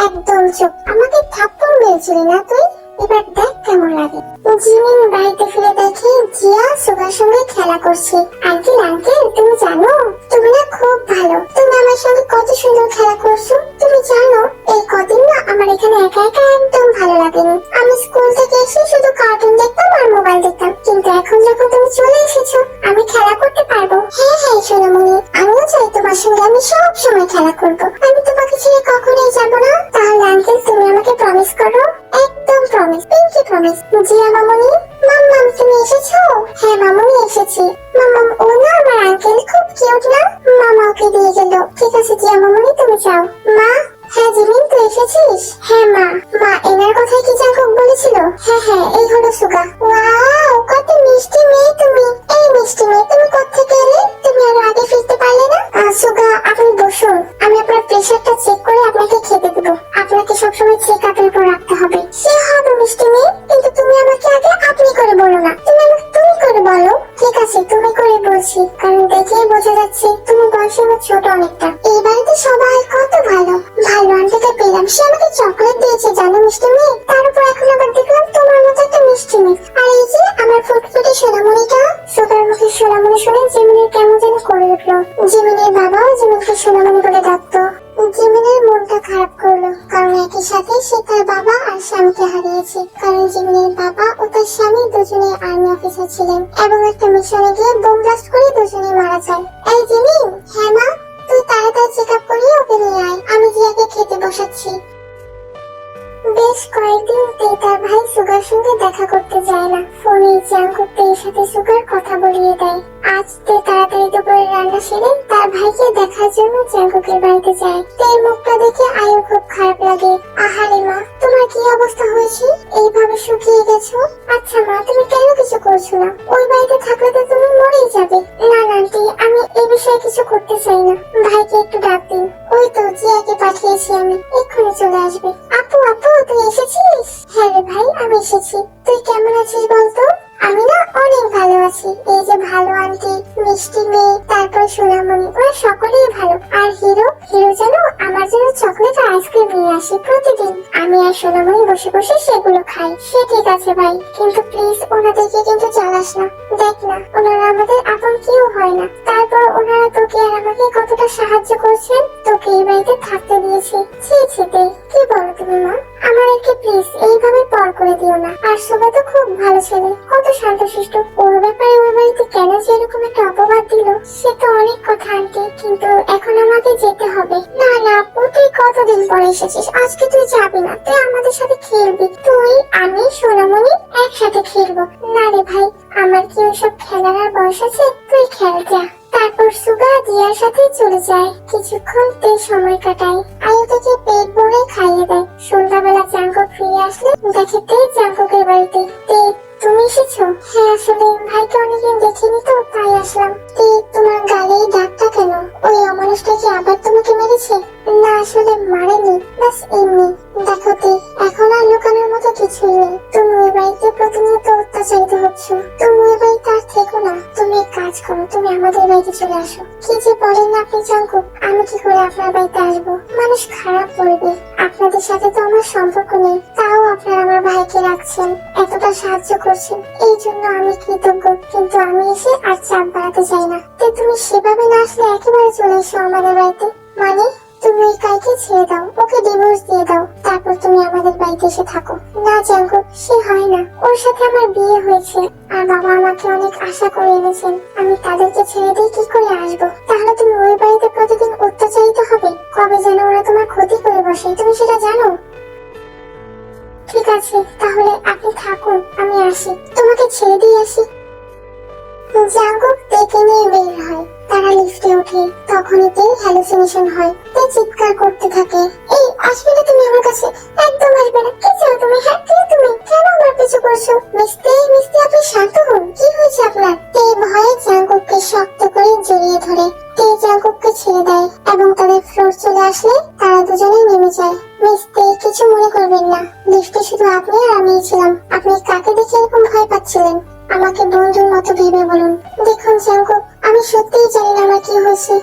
একদম চুপ। আমাকে থাপ্পড় মেরেছিলি না তুই? এবার দেখ কেমন লাগে। জিমিন বাড়িতে ফিরে দেখে জিয়া সুগার সঙ্গে খেলা করছে। আঙ্কেল আঙ্কেল, তুমি জানো তুমি না খুব ভালো, তুমি আমার সঙ্গে কত সুন্দর খেলা করছো। তুমি জানো এই কদিন না আমার এখানে একা একা একদম ভালো লাগেনি। আমি স্কুল থেকে এসে শুধু কার্টুন দেখতাম আর মোবাইল দেখতাম, কিন্তু এখন যখন তুমি চলে এসেছো আমি খেলা করতে পারবো। হ্যাঁ হ্যাঁ সোনামণি, আমিও চাই তোমার সঙ্গে আমি সব সময় খেলা করবো। আমি তোমাকে ছেড়ে কখনোই যাবো না। তাহলে আঙ্কেল তুমি আমাকে প্রমিস করো? একদম প্রমিস, পিঙ্কি প্রমিস। জিয়া মামনি, মাম্মাম তুমি এসেছো? হ্যাঁ মামনি এসেছি। মাম্মাম ও না আমার আঙ্কেল, খুব কিউট না? মামা ওকে দিয়ে গেল। ঠিক আছে জিয়া মামনি তুমি যাও। মা, হ্যাঁ জিমিন তুই এসেছিস? হ্যাঁ মা। মা এনার কথাই কি জাঙ্কুক বলেছিল? হ্যাঁ হ্যাঁ, এই হলো সুগা। ওয়াও কত মিষ্টি মেয়ে তুমি। এই মিষ্টি মেয়ে তুমি কোত্থেকে এলে? তুমি আরো আগে ফিরতে পারলে না? সুগা আপনি বসুন, আমি আপনার প্রেশারটা চেক করে আপনাকে খেতে দেবো। আপনাকে সবসময় চেক আপের উপর রাখতে হবে। সে হবে মিষ্টি মেয়ে, কিন্তু তুমি আমাকে আগে আপনি করে বলো না, তুমি আমাকে তুমি করে বলো। ঠিক আছে তুমি করে বলছি, কারণ দেখেই বোঝা যাচ্ছে তুমি বয়সে আমার ছোট অনেকটা। এই বাড়িতে সবাই কত ভালো। ভালো আন্টিকে পেলাম, সে আমাকে চকলেট দিয়েছে জানো মিষ্টি মেয়ে। তার উপর এখন আবার দেখলাম তোমার মতো একটা মিষ্টি মেয়ে। আর এই যে আমার ফুটফুটে সোনামণিটা। সুগার মুখে সোনামণি শুনে জিমিনের কেমন যেন করে উঠলো। জিমিনের বাবাও জিমিনকে সোনামণি বলে ডাকতো। জিমিনের মনটা খারাপ করলো, কারণ একই সাথে সে তার বাবা আর স্বামীকে হারিয়েছে। কারণ জিমিনের বাবা ও তার স্বামী দুজনেই আর্মি অফিসার ছিলেন এবং একটা মিশনে গিয়ে বোম ব্লাস্ট করে দুজনেই মারা যায়। এই জিমিন। হ্যাঁ মা, তুই তাড়াতাড়ি চেক আপ করিয়ে ওকে নিয়ে আয়, আমি জিয়াকে খেতে বসাচ্ছি। বেশ কয়েকদিন তার ভাই সুগার সঙ্গে দেখা করতে যায় না। ফোনে জাঙ্কুক এর সাথে সুগার কথা বলিয়ে দেয়। আজ তে তাড়াতাড়ি দুপুরে রান্না সেরে তার ভাইকে দেখার জন্য জাঙ্কুকের বাড়িতে যায়। তের মুখটা দেখে আয়ুর খুব খারাপ লাগে। আহারে মা, তোমার কি অবস্থা হয়েছে? এইভাবে শুকিয়ে গেছো? আচ্ছা মা, তুমি কেন কিছু করছো না? ওই বাড়িতে থাকলে তো তুমি মরেই যাবে। না না আন্টি, আমি এই বিষয়ে কিছু করতে চাই না। ভাইকে একটু ডাক দিন। ওই তো জিয়াকে পাঠিয়েছি আমি, এক্ষুনি চলে আসবে। আপু আপু তুই এসেছিস? হ্যাঁ রে ভাই আমি এসেছি। তুই কেমন আছিস বলতো? আমি না অনেক ভালো আছি। এই যে ভালো আন্টি, মিষ্টি মেয়ে, তারপর সোনামণি, ওরা সকলেই ভালো। আর হিরো যেন আমার জন্য চকলেট আর আইসক্রিম নিয়ে আসে প্রতিদিন। আমি আর সোনামণি বসে বসে সেগুলো খাই। সে ঠিক আছে ভাই, কিন্তু প্লিজ ওনাদেরকে কিন্তু জ্বালাস না। দেখ না, ওনারা আমাদের আপন কেউ হয় না। তারপর ওনারা তোকে আর আমাকে কতটা সাহায্য করছেন, তোকে এই বাড়িতে থাকতে দিয়েছে। ছি ছি দে, কি বলো তুমি মা? আমাদেরকে প্লিজ এইভাবে পর করে দিও না। আর সুগা তো খুব ভালো ছেলে, কত শান্তশিষ্ট। ওর ব্যাপারে ওর বাড়িতে কেন যে এরকম একটা অপবাদ দিল সে তো অনেক কথা আন্টি, কিন্তু এখন আমাকে যেতে হবে। না না আপু, তুই কতদিন পরে এসেছিস, আজকে তুই যাবি না, তুই আমাদের সাথে খেলবি। তুই আমি সোনামণি একসাথে খেলবো। না রে ভাই, আমার কি ওইসব খেলার আর বয়স আছে? তুই খেল যা। তারপর সুগা দিয়ার সাথে চলে যায়। কিছুক্ষণ তে সময় কাটায়। আয়ুটাকে পেট ভরে খাইয়ে দেয়। সন্ধ্যাবেলা জাঙ্কুক ফিরে আসলে দেখে তে জাঙ্কুকের বাড়িতে। তে তুমি এসেছো? হ্যাঁ, আসলে ভাইকে অনেকদিন দেখিনি তো তাই আসলাম। তে তোমার গালে এই দাগটা কেন? ওই অমানুষটা কি আবার তোমাকে মেরেছে? না আসলে মারেনি, বাস এমনি। দেখো তে, এখন আর লুকানোর মতো কিছুই নেই। তুমি ওই বাড়িতে প্রতিনিয়ত অত্যাচারিত হচ্ছ। তুমি ওই বাড়িতে আর থেকো না। তুমি এক কাজ করো, তুমি আমাদের বাড়িতে চলে আসো। কি যে বলেন না আপনি জাঙ্কুক, আমি কি করে আপনার বাড়িতে আসবো? মানুষ খারাপ বলবে। আপনাদের সাথে তো আমার সম্পর্ক নেই, তাও আপনারা আমার ভাইকে রাখছেন, এতটা সাহায্য করছেন, এই জন্য আমি কৃতজ্ঞ। কিন্তু আমি এসে আর চাপ বাড়াতে চাই না। তো তুমি সেভাবে না আসলে একেবারে চলে এসো আমাদের বাড়িতে। মানে তুমি ওই কাইকে ছেড়ে দাও, ওকে ডিভোর্স দিয়ে দাও, তারপর তুমি আমাদের বাড়িতে এসে থাকো। না জাঙ্কুক, সে হয় না। ওর সাথে আমার বিয়ে হয়েছে আর বাবা আমাকে অনেক আশা করে এনেছেন। আমি তাদেরকে ছেড়ে দিয়ে কি করে আসবো? তাহলে তুমি ওই বাড়িতে প্রতিদিন অত্যাচারিত হবে। কবে যেন ওরা তোমার ক্ষতি করে বসে, তুমি সেটা জানো? ঠিক আছে, তাহলে আপনি থাকুন, আমি আসি, তোমাকে ছেড়ে দিয়ে আসি। জাঙ্কুক তেকে নিয়ে বের হয়। তারা লিফটে ওঠে। তখনই তে হ্যালুসিনেশন হয়। তে চিৎকার করতে থাকে, এই আসবে না তুমি আমার কাছে, একদম আসবে না। কি চাও তুমি? হ্যাঁ কে তুমি? কেন আমার পিছু করছো? মিস্তে মিস্তে, আপনি শান্ত হন, কি হয়েছে আপনার? তে ভয়ে জাঙ্কুককে শক্ত করে জড়িয়ে ধরে। তে জাঙ্কুককে ছেড়ে দেয় এবং তাদের ফ্লোর চলে আসলে তারা দুজনেই নেমে যায়। মিস্তে কিছু মনে করবেন না, লিফটে শুধু আপনি আর আমিই ছিলাম। আপনি কাকে দেখে এরকম ভয় পাচ্ছিলেন? আমাকে বন্ধুর মতো ভেবে বলুন। দেখুন জাঙ্কুক, আমি সত্যিই জানি না আমার কি হয়েছে।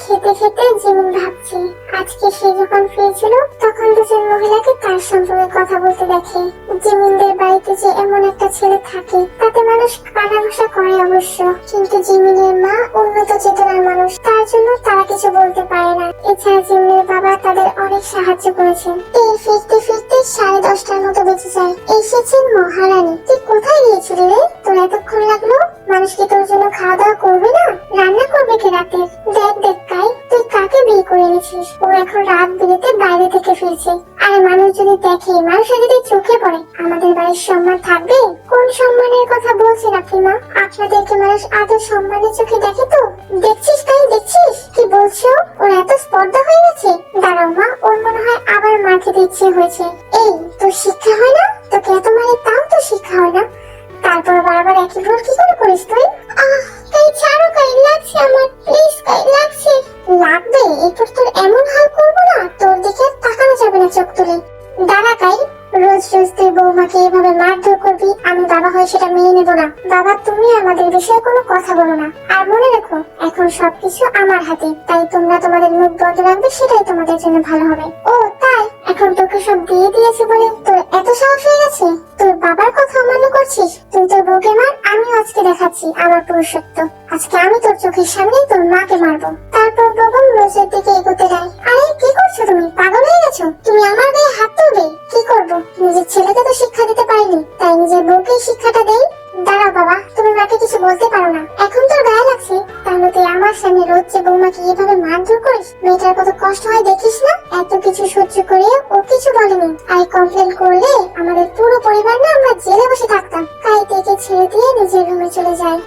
খেতে খেতে জিমিন ভাবছে, আজকে সে যখন ফিরেছিল তখন দুজন মহিলাকে তার সম্পর্কে কথা বলতে দেখে। জিমিনদের বাড়িতে যে এমন একটা ছেলে থাকে তাতে মানুষ কানাঘুষা করে অবশ্য, কিন্তু জিমিনের মা উন্নত চেতনার মানুষ, তার জন্য তারা কিছু বলতে পারে না। এছাড়া জিমিনের বাবা তাদের অনেক সাহায্য করেছেন। এই ফিরতে ফিরতে 10:30টার মতো বেঁচে যায়। এসেছেন মহারানী। তুই কোথায় গিয়েছিলি রে? তোর এতক্ষণ লাগলো? মানুষ কি তোর জন্য খাওয়া দাওয়া করবে না? রান্না করবে কে রাতে? দেখ দেখ কাই, তুই কাকে বিয়ে করে এনেছিস? ও এখন রাত বিরেতে বাইরে থেকে ফিরছে। আর মানুষ যদি দেখে, মানুষের যদি চোখে পড়ে, আমাদের বাড়ির সম্মান থাকবে? কোন সম্মানের কথা বলছেন আপনি মা? আপনাদেরকে মানুষ আদৌ সম্মানের চোখে দেখে তো? দেখছিস কাই, দেখছিস কি বলছো? ওর এত স্পর্ধা হয়ে গেছে। দাঁড়াও মা, ওর মনে হয় আবার মার খেতে ইচ্ছে হয়েছে। এই তোর শিক্ষা হয় না? তোকে এত মারে তাও তো শিক্ষা হয় না? তারপর বারবার একই ভুল কি করে করিস তুই? কাই ছাড়ো কাই, লাগছে আমার, প্লিজ কাই, লাগছে। লাগবে? এরপর তোর এমন হাল করবো না, তোর দিকে তাকানো যাবে না চোখ তুলে। দাঁড়া কাই, রোজ রোজ তুই বৌমাকে এভাবে মারধর করবি, আমি বাবা হয়ে সেটা মেনে নেবো না। বাবা, তুমি আমাদের বিষয়ে কোনো কথা বলো না। আর মনে রেখো, এখন সবকিছু আমার হাতে, তাই তোমরা তোমাদের মুখ বন্ধ রাখবে, সেটাই তোমাদের জন্য ভালো হবে। ও তাই? এখন তোকে সব দিয়ে দিয়েছে বলে তোর এত সাহস হয়ে গেছে? তোর বাবার কথা অমান্য করছিস? তুই তোর বউকে মার, আমিও আজকে দেখাচ্ছি আমার পুরুষত্ব। আজকে আমি তোর চোখের সামনে তোর মাকে মারবো। তারপর বগম রোজের দিকে এগোতে দেয়। আরে কি করছো তুমি? পাগল হয়ে গেছো? তুমি আমার গায়ে হাত তুলবে? কি করবো? নিজের ছেলেকে তো শিক্ষা দিতে পারিনি, তাই নিজের বউকে শিক্ষাটা দেই। দাঁড়াও বাবা, তুমি মাকে কিছু বলতে পারো না? এখন তোর গায়ে লাগছে, তাহলে তুই আমার সামনে রোজ যে বৌমাকে এভাবে মারধর করিস, মেয়েটার কত কষ্ট হয় দেখিস না? এত কিছু সহ্য করে ও কিছু বলেনি। আর কমপ্লেন করলে আমাদের পুরো পরিবার না আমরা জেলে বসে থাকতাম। কাই তেকে ছেড়ে দিয়ে নিজের রুমে চলে যায়।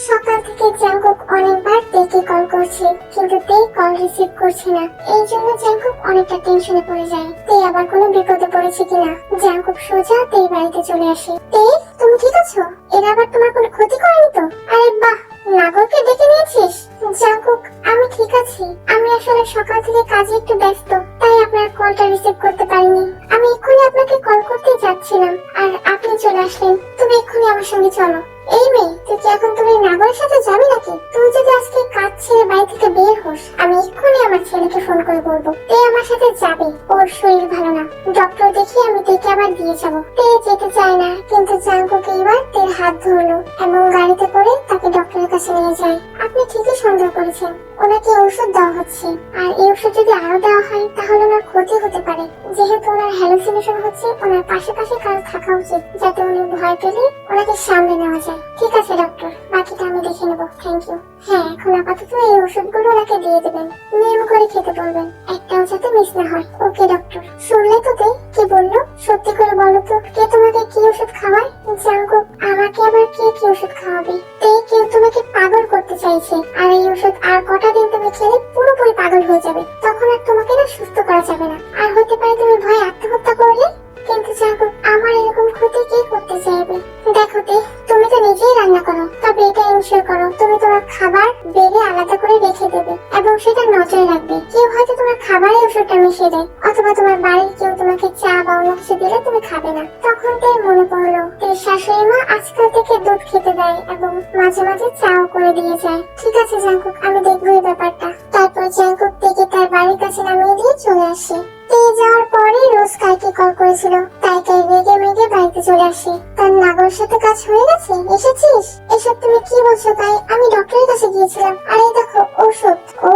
সকাল থেকে জাঙ্কুক অনেকবার তেকে কল করছে, কিন্তু তে কল রিসিভ করছে না। এই জন্য জাঙ্কুক অনেকটা টেনশনে পড়ে যায়, তে আবার কোনো বিপদে পড়েছে কিনা। জাঙ্কুক সোজা তে বাড়িতে চলে আসে। তে, তুমি ঠিক আছো? এরা আবার তোমার কোনো ক্ষতি করেনি তো? আরে বাহ, নাগরকে ডেকে নিয়েছিস? জাঙ্কুক, আমি ঠিক আছি। আমি আসলে সকাল থেকে কাজে একটু ব্যস্ত, তাই আপনার কলটা রিসিভ করতে পারিনি। আমি এক্ষুনি আপনাকে কল করতে যাচ্ছিলাম, আর আপনি চলে আসলেন। তুমি এক্ষুনি আমার সঙ্গে চলো। এই মেয়ে, তুই কি এখন তুমি নাগরের সাথে যাবি নাকি? তুই যদি আজকে কাজ ছেড়ে বাড়ি থেকে বের হোস, আমি এক্ষুনি আমার ছেলেকে ফোন করে বলবো তে আমার সাথে যাবে। ওর শরীর ভালো না, ডক্টর দেখিয়ে আমি তেকে আবার দিয়ে যাবো। তে যেতে চায় না, কিন্তু জাঙ্কুক এবার তের হাত ধরলো এবং গাড়িতে করে তাকে ওনাকে ডক্টরের কাছে নিয়ে যাই। আপনি ঠিকই সন্দেহ করেছেন, ওনাকে ঔষধ দেওয়া হচ্ছে, আর এই ওষুধ যদি আরো দেওয়া হয় তাহলে ওনার ক্ষতি হতে পারে। যেহেতু ওনার হ্যালুসিনেশন হচ্ছে, ওনার পাশে কারো থাকা উচিত, যাতে উনি ভয় পেলে ওনাকে সামলে নেওয়া যায়। ঠিক আছে ডক্টর, বাকিটা আমি দেখে নেবো। Thank you. হ্যাঁ, এখন আপাতত এই ওষুধগুলো ওনাকে দিয়ে দেবেন, নিয়ম করে খেতে বলবেন, একটাও যাতে মিস না হয়। ওকে ডক্টর। শুনলে তো তে কি বললো? সত্যি করে বলো তো, কে তোমাকে কি ওষুধ খাওয়ায়? জাঙ্কুক, আমাকে আবার কে কি ওষুধ খাওয়াবে? তে কেউ তোমাকে পাগল করতে চাইছে, আর এই ওষুধ আর কটা দিন তুমি খেলে পুরোপুরি পাগল হয়ে যাবে। তখন আর তোমাকে না সুস্থ করা যাবে না, আর হতে পারে তুমি ভয়ে আত্মহত্যা করলে। কিন্তু জাঙ্কুক, আমার এরকম ক্ষতি কে করতে চাইবে? দেখো তে, তুমি তো নিজেই রান্না করো, তবে এটা এনশিওর করো তুমি তোমার খাবার বেড়ে আলাদা করে রেখে দেবে, এবং সেটা নজরে রাখবে কেউ হয়তো তোমার খাবারে ওষুধটা মিশিয়ে দেয়, অথবা তোমার বাড়ির কেউ তোমাকে চা বা অন্য কিছু দিলে তুমি খাবে না। তখন তাই মনে পড়লো তার শাশুড়ি মা আজকাল থেকে দুধ খেতে দেয় এবং মাঝে মাঝে চাও করে দিয়ে যায়। ঠিক আছে জাঙ্কুক, আমি দেখবো এই ব্যাপারটা। তারপর জাঙ্কুক থেকে তার বাড়ির কাছে নামিয়ে দিয়ে চলে আসে। পেয়ে যাওয়ার পরে রোজ কাইকে কল করেছিল, তাই কাই রেগে মেগে বাড়িতে চলে আসে। তার নাগর সাথে কাজ হয়ে গেছে, এসেছিস? এসব তুমি কি বলছো কাই? আমি ডক্টরের কাছে গিয়েছিলাম, আর এই দেখো ওষুধ। ও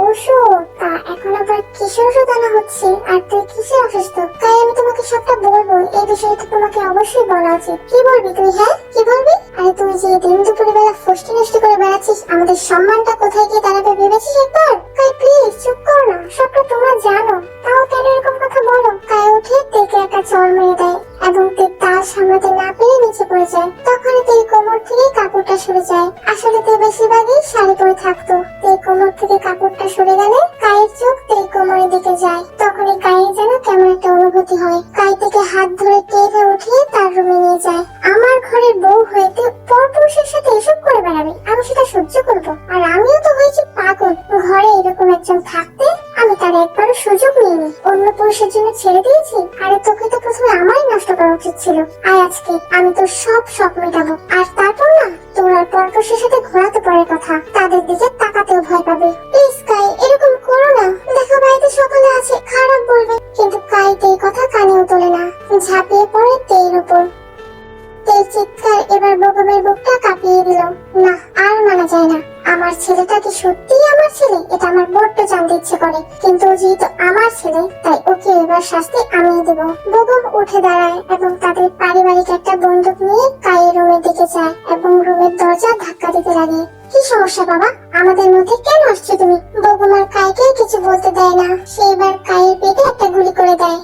ওষুধ, তা এখন আবার কিসের ওষুধ আনা হচ্ছে? আর তুই কিসে অসুস্থ? কাই আমি তোমাকে সবটা বলবো, এই বিষয়টা তোমাকে অবশ্যই বলা উচিত। কি বলবি তুই? হ্যাঁ কি বলবি? আরে তুই যে দিন দুপুরে বেলা ফষ্টি নষ্টি করে বেড়াচ্ছিস, আমাদের সম্মানটা কোথায় গিয়ে দাঁড়াবে ভেবেছিস একবার? কাই প্লিজ চুপ করো না, সবটা তোমরা জানো, তাও কেন এরকম কথা বলো? কাই উঠে তেকে একটা চড় মেরে দেয় এবং তে তার সামলাতে না পেরে নিচে পড়ে যায়। তখন তে কোমর থেকে কাপড়টা সরে যায়। আসলে তে বেশিরভাগই শাড়ি পরে থাকতো। তে কোমর থেকে কাপড়টা সরে গেলে কায়ের চোখ তে কোমরের দিকে যায়। তখনই কায়ের যেন কেমন একটা অনুভূতি হয়। কাই থেকে হাত ধরে টেনে উঠিয়ে তার রুমে নিয়ে যায়। আমার ঘরের বউ হয়ে তে পরপুরুষের সাথে এসব করে বেড়াবে, আমি সেটা সহ্য করবো? আর আমিও তো হয়েছি পাগল, ঘরে এরকম একজন থাকতে আমি তার একবারও সুযোগ নিইনি, অন্য পুরুষের জন্য ছেড়ে দিয়েছি। আরে তোকে তো প্রথমে আমারই নষ্ট করা উচিত ছিল। আর আজকে আমি তোর সব শখ মেটাবো, আর তারপর না তোর আর পরপুরুষের সাথে ঘোরাতে পারে কথা, তাদের দিকে তাকাতেও ভয় পাবে। প্লিজ কাই, এরকম করো না, দেখো বাড়িতে সকলে আছে, খারাপ বলবে। কিন্তু কাই এই কথা কানেও তোলে না, ঝাঁপিয়ে পড়ে তের উপর। তের চিৎকার এবার বগমের বুকটা কাঁপিয়ে দিল। না, আর মানা যায় না, আমার ছেলেটা কি সত্যিই আমার ছেলে? এটা আমার বড্ড জানতে ইচ্ছে করে, কিন্তু যেহেতু আমার ছেলে তাই ওকে এবার শাস্তি আমিই দেব। বগম উঠে দাঁড়ায় এবং তাদের পারিবারিক একটা বন্দুক নিয়ে কায়ের রুমের দিকে যায় এবং রুমের দরজা ধাক্কা দিতে লাগে। কি সমস্যা বাবা, আমাদের মধ্যে কেন আসছো তুমি? বগম আর কাইকে কিছু বলতে দেয় না, সে এবার কায়ের পেটে একটা গুলি করে দেয়।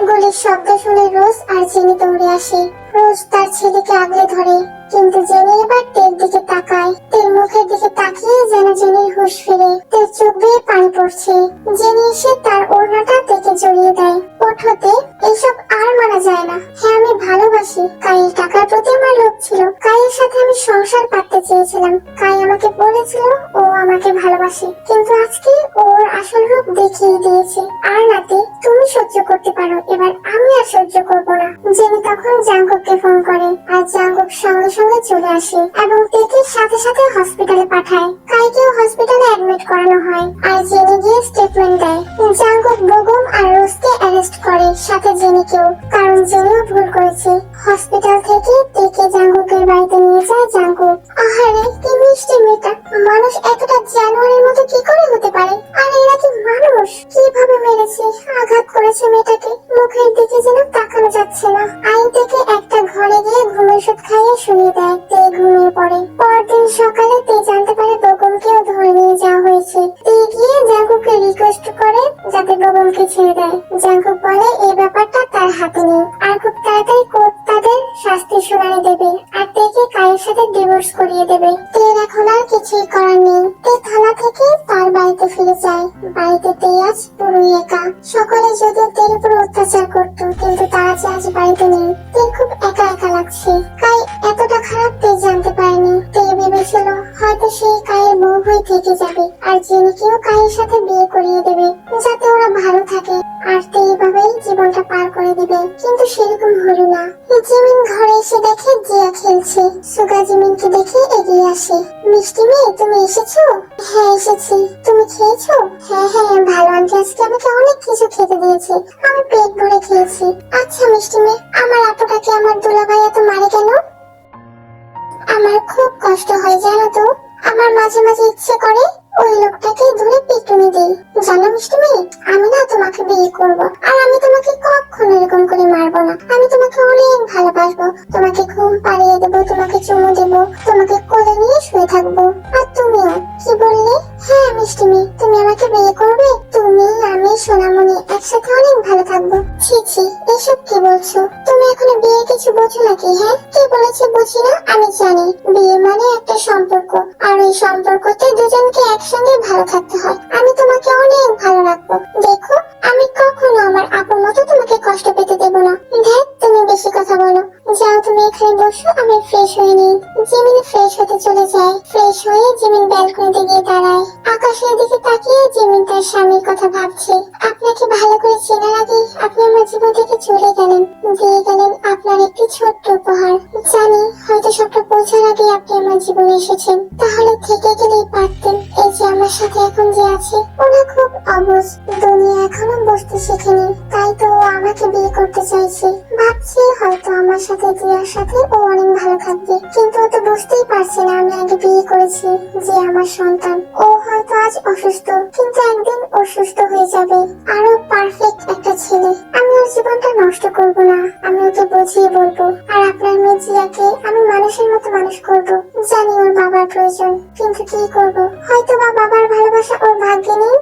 গুলির শব্দ শুনে রোজ আর জেনি দৌড়ে আসে। রোজ তার ছেলেকে আগলে ধরে, কিন্তু জেনি এবার তের দিকে তাকায়। তের মুখের দিকে তাকিয়ে যেন জেনির হুঁশ ফিরে। তের চোখ বেয়ে পানি পড়ছে। জেনি এসে তার ওড়নাটা তেকে জড়িয়ে দেয়। ওঠোতে, এইসব আর মানা যায় না। হ্যাঁ আমি ভালোবাসি, কাইয়ের টাকার প্রতি আমার লোভ ছিল, কাইয়ের সাথে আমি সংসার পাততে চেয়েছিলাম। কাই আমাকে বলেছিল ও আমাকে ভালোবাসে, কিন্তু আজকে ওর আসল রূপ দেখিয়ে দিয়েছে। আর নাতে তুমি সহ্য করতে পারো, এবার আমি আর সহ্য করবো না। জেনি তখন জাঙ্কুককে ফোন করে, আর জাঙ্কুক সঙ্গে সঙ্গে চলে আসে এবং তেকে সাথে সাথে হসপিটালে পাঠায়। কাইকেও হসপিটালে অ্যাডমিট করানো হয়, আর জেনি গিয়ে স্টেটমেন্ট দেয়। জাঙ্কুক বগম আর রোজকে অ্যারেস্ট করে, সাথে জেনিকেও, কারণ জেনিও ভুল করেছে। হসপিটাল থেকে তেকে জাঙ্কুকের বাড়িতে নিয়ে যায় জাঙ্কুক। আহারে কি মিষ্টি মেয়েটা, মানুষ এতটা জানোয়ারের মতো কি করে হতে পারে? আর এরা কি মানুষ? কিভাবে মেরেছে, আঘাত করেছে মেয়েটাকে, মুখের দিকে যেন তাকানো যাচ্ছে না। আইন থেকে একটা ঘরে গিয়ে ঘুমের ওষুধ খাইয়ে শুনিয়ে দেয়। তে ঘুমিয়ে পড়ে। পরদিন সকালে তে জানতে পারে বগমকেও ধরে নিয়ে যাওয়া হয়েছে। তে গিয়ে জাঙ্কুককে রিকোয়েস্ট করে যাতে বগমকে ছেড়ে দেয়। জাঙ্কুক বলে এই ব্যাপারটা তার হাতে নেই, আর খুব তাড়াতাড়ি কোর্ট তাদের শাস্তি শুনানি দেবে, আর তেকে কায়ের সাথে ডিভোর্স করিয়ে দেবে। তের এখন আর কিছুই করার নেই। তে থানা থেকে তার বাড়িতে ফিরে যায়। বাড়িতে তে আজ পুরোই একা। সকলে যদিও তের উপর অত্যাচার করতো, কিন্তু তারা যে আজ বাড়িতে নেই। তে খুব একা একা লাগছে। কাই এতটা খারাপ তে জানতে পারেনি। তে ভেবেছিল হয়তো সেই কায়ের বউ হয়ে থেকে যাবে, আর জেনিকেও কায়ের সাথে বিয়ে করিয়ে দেবে, যাতে ওরা ভালো থাকে, আর তে এভাবেই জীবনটা পার করে দিবে। কিন্তু সেরকম হলো না। জিমিন ঘরে এসে দেখে জিয়া খেলছে। সুগা জিমিনকে দেখে এগিয়ে আসে। মিষ্টি মেয়ে, তুমি এসেছো? হ্যাঁ এসেছি। তুমি খেয়েছো? হ্যাঁ হ্যাঁ, ভালো আন্টি আজকে আমাকে অনেক কিছু খেতে দিয়েছে, আমি পেট ভরে খেয়েছি। আচ্ছা মিষ্টি মেয়ে, আমার আপুটাকে আমার দুলাভাই এত মারে কেন? আমার কষ্ট হয় জানো তো। আমার মাঝে মাঝে ইচ্ছে করে ওই লোকটাকে ধরে পিটুনি দিই। জানো মিষ্টি মেয়ে, আমি না তোমাকে বিয়ে করব, আর আমি তোমাকে কখনো এরকম করে মারবো না। আমি তোমাকে অনেক ভালোবাসবো, তোমাকে ঘুম পাড়িয়ে দেবো, তোমাকে চুমু দেবো, তোমাকে কোলে নিয়ে শুয়ে থাকবো। আর তুমিও। কি বললে? হ্যাঁ মিষ্টি মেয়ে, তুমি আমাকে বিয়ে করবে? তুমি আমি সোনামণি একসাথে অনেক ভালো থাকবো। ছি ছি, এসব কি বলছো? তুমি এখনো বিয়ে কিছু বোঝো নাকি? হ্যাঁ, কে বলেছে বুঝি না? আমি জানি বিয়ে মানে একটা সম্পর্ক, আর এই সম্পর্কতে দুজনকে একসঙ্গে ভালো থাকতে হয়। আমি তোমাকে অনেক ভালো রাখবো। দেখো, আমি কখনো আমার আপুর মতো তোমাকে কষ্ট পেতে দেবো না। দেখ, তুমি বেশি কথা বলো। যাও তুমি এখানে বসো, আমি ফ্রেশ হয়ে নিই। জিমিন ফ্রেশ হতে চলে যায়। ফ্রেশ হয়ে জিমিন ব্যালকনিতে গিয়ে দাঁড়ায়। আকাশের দিকে তাকিয়ে জিমিন তার স্বামীর কথা ভাবছে। আপনাকে ভালো করে চেনার আগে আপনি আমার জীবন থেকে চলে গেলেন, দিয়ে গেলেন আপনার একটি ছোট্ট উপহার। জানি হয়তো সবটা বোঝার আগে আপনি আমার জীবনে এসেছেন, তাহলে থেকে গেলেই পারতেন। এই যে আমার সাথে এখন যে আছে, ওনা খুব অবুঝ, দুনিয়া এখনো বুঝতে শেখেনি, তাই তো ও আমাকে বিয়ে করতে চাইছে। ভাবছি হয়তো আমার সাথে দিয়ার সাথে ও অনেক ভালো থাকবে, কিন্তু ও তো বুঝতেই পারছে না আমি আগে বিয়ে করেছি, যে আমার সন্তান। ও হয়তো আজ অসুস্থ, কিন্তু একদিন ও সুস্থ হয়ে যাবে, আরো পারফেক্ট একটা ছেলে। আমি ওর জীবনটা নষ্ট করব না, আমি ওকে বুঝিয়ে বলবো। আর আপনার মেয়ে জিয়াকে আমি মানুষের মতো মানুষ করব। জানি ওর বাবার প্রয়োজন, কিন্তু কি করব, হয়তো বা বাবার ভালোবাসা ওর ভাগ্যে নেই।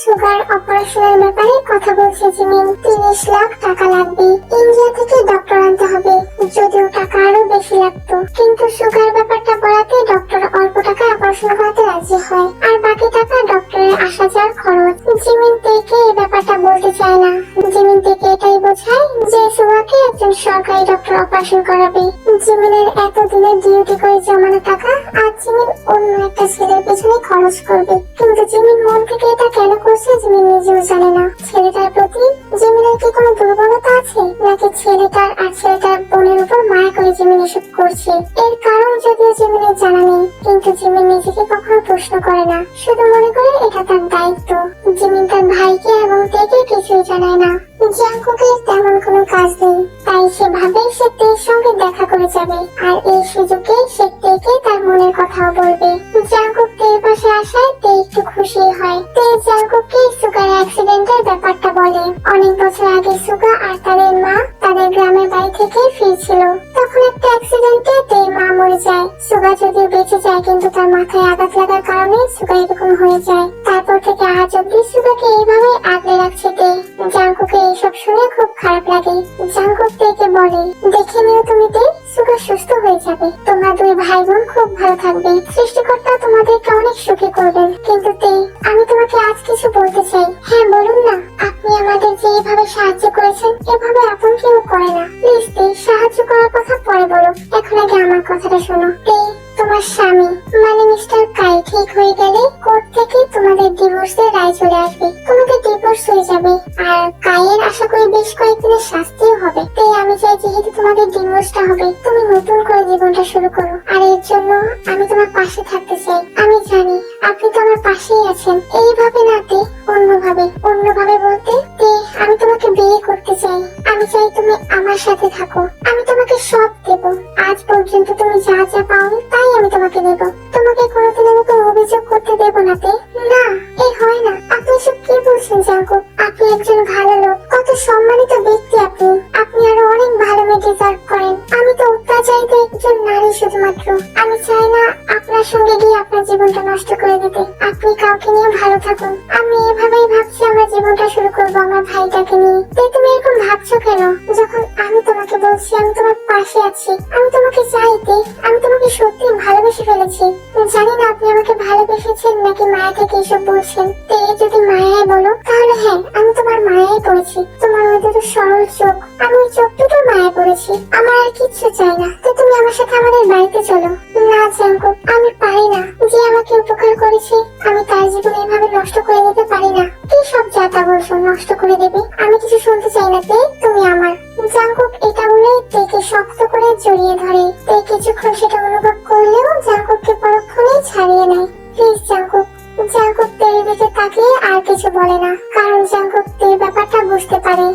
সুগার অপারেশনের ব্যাপারে কথা বলছে জিমিন। 30 লাখ টাকা লাগবে, ইন্ডিয়া থেকে ডক্টর আনতে হবে। যদিও টাকা আরো বেশি লাগতো, কিন্তু সুগার ব্যাপারটা বলাতে ডক্টর অল্প টাকায় অপারেশন করাতে রাজি হয়, আর বাকি টাকা ডক্টরের আসা যাওয়ার খরচ। জিমিন থেকে এই ব্যাপারটা বলতে চায় না। জিমিন থেকে এটাই বোঝায় যে সুগাকে একজন সরকারি ডক্টর অপারেশন করাবে। জিমিনের এতদিনের ডিউটি করে জমানো টাকা আজ জিমিন অন্য একটা ছেলের পেছনে খরচ করবে, কিন্তু জিমিন মন থেকে এটা কেন করছে জিমিন নিজেও জানে না। ছেলেটার প্রতি জিমিনের কি কোনো দুর্বলতা আছে, নাকি ছেলেটার আর ছেলেটার বোনের উপর মায়া করে জিমিন এসব করছে? এর কারণ যদিও জিমিনের জানা নেই, কিন্তু জিমিন নিজেকে কখনো প্রশ্ন করে না, শুধু মনে করে এটা তার দায়িত্ব। জিমিন তার ভাইকে এবং তেকে কিছুই জানায় না। জাঙ্কুকের তেমন কোনো কাজ নেই, তাই সে ভাবে সে তের সঙ্গে দেখা করে যাবে, আর এই সুযোগে সে তেকে তার মনের কথাও বলবে। জাঙ্কুক তের পাশে আসায় তে একটু খুশি হয়। তে জাঙ্কুককে সুগার অ্যাক্সিডেন্টের ব্যাপারটা বলে। অনেক বছর আগে সুগা আর তাদের মা তাদের গ্রামের বাড়ি থেকে ফিরছিল, তখন একটা অ্যাক্সিডেন্টে তের মা মরে যায়। সুগা যদিও বেঁচে যায়, কিন্তু তার মাথায় আঘাত লাগার কারণে সুগা এরকম হয়ে যায়। তারপর থেকে আজ অব্দি সুগাকে এইভাবে আগলে রাখছে তে। জাঙ্কুকে এইসব শুনে খুব খারাপ লাগে। জাঙ্কুক তেকে বলে, দেখে নিও তুমি তে, সুগা সুস্থ হয়ে যাবে, তোমরা দুই ভাই বোন খুব ভালো থাকবে, সৃষ্টিকর্তা তোমাদেরকে অনেক সুখী করবেন। কিন্তু তে, আমি তোমাকে আজ কিছু বলতে চাই। হ্যাঁ বলুন না। আপনি আমাদের যে এইভাবে সাহায্য করেছেন, এভাবে আপন কেউ করে না। প্লিজ তে, সাহায্য করার কথা পরে বলো, এখন আগে আমার কথাটা শোনো। তে, তোমার স্বামী মানে মিস্টার কাই ঠিক হয়ে গেলে কোর্ট থেকে তোমাদের ডিভোর্সের রায় চলে আসবে, তোমাদের ডিভোর্স হয়ে যাবে, আর কাইয়ের আশা করি বেশ কয়েকদিনের শাস্তিও হবে। তাই আমি চাই যেহেতু তোমাদের ডিভোর্সটা হবে, তুমি নতুন করে জীবনটা শুরু করো, আর এর জন্য আমি তোমার পাশে থাকতে চাই। আমি জানি আপনি তো আমার পাশেই আছেন। এইভাবে না তে, অন্যভাবে। অন্যভাবে বলতে তে, আমি তোমাকে বিয়ে করতে চাই। আমি চাই তুমি আমার সাথে থাকো, আমি তোমাকে সব দেব। আজ পর্যন্ত তুমি যা যা পাওনি তাই আমি তোমাকে দেব। তোমাকে কোনোদিন আমি কোনো অভিযোগ করতে দেব না তে। না, এই হয় না। আপনি সব কি বলছেন জাঙ্কুক? আপনি একজন ভালো লোক, কত সম্মানিত ব্যক্তি আপনি। আপনি আরো অনেক ভালো মেয়ে ডিজার্ভ করেন। আমি তো অত্যাচারিত একজন নারী শুধুমাত্র। আমি চাই না আপনার সঙ্গে গিয়ে আপনার জীবনটা নষ্ট করে দিতে। আপনি কাউকে নিয়ে ভালো থাকুন। আমি এভাবেই ভাবছি আমরা জীবনটা শুরু করবো আমার ভাইটাকে নিয়ে। তাই তুমি এরকম ভাবছো কেন, যখন আমি তোমাকে বলছি আমি তোমার পাশে আছি? আমি তোমাকে চাইতে, আমি তোমাকে সত্যি ভালোবেসে ফেলেছি। জানি না আপনি আমাকে ভালোবেসেছেন নাকি মায়া থেকে এসব বলছেন। তে, যদি মায়ায় বলো তাহলে হ্যাঁ, আমি তোমার মায়ায় পড়েছি। তোমার ওই দুটো সরল চোখ, আমি ওই চোখ দুটো মায়ায় পড়েছি। আমার আর কিচ্ছু চাই না। তো তুমি আমার সাথে আমাদের বাড়িতে চলো। না জাঙ্কুক, আমি পারি না। যে আমাকে উপকার করেছে আমি তার জীবন এভাবে নষ্ট করে দিতে পারি না। কি সব যাতা বলছো, নষ্ট করে দেবে? আমি কিছু শুনতে চাই না তে, তুমি আমার। জাঙ্কুক এটা বলে তেকে শক্ত করে জড়িয়ে ধরে। তে কিছুক্ষণ সেটা অনুভব করলেও জাঙ্কুককে পরক্ষণেই ছাড়িয়ে নেয়। Please Jungkook. জাঙ্কুক তের দিকে তাকিয়ে আর কিছু বলে না, কারণ জাঙ্কুক তের ব্যাপারটা বুঝতে পারে।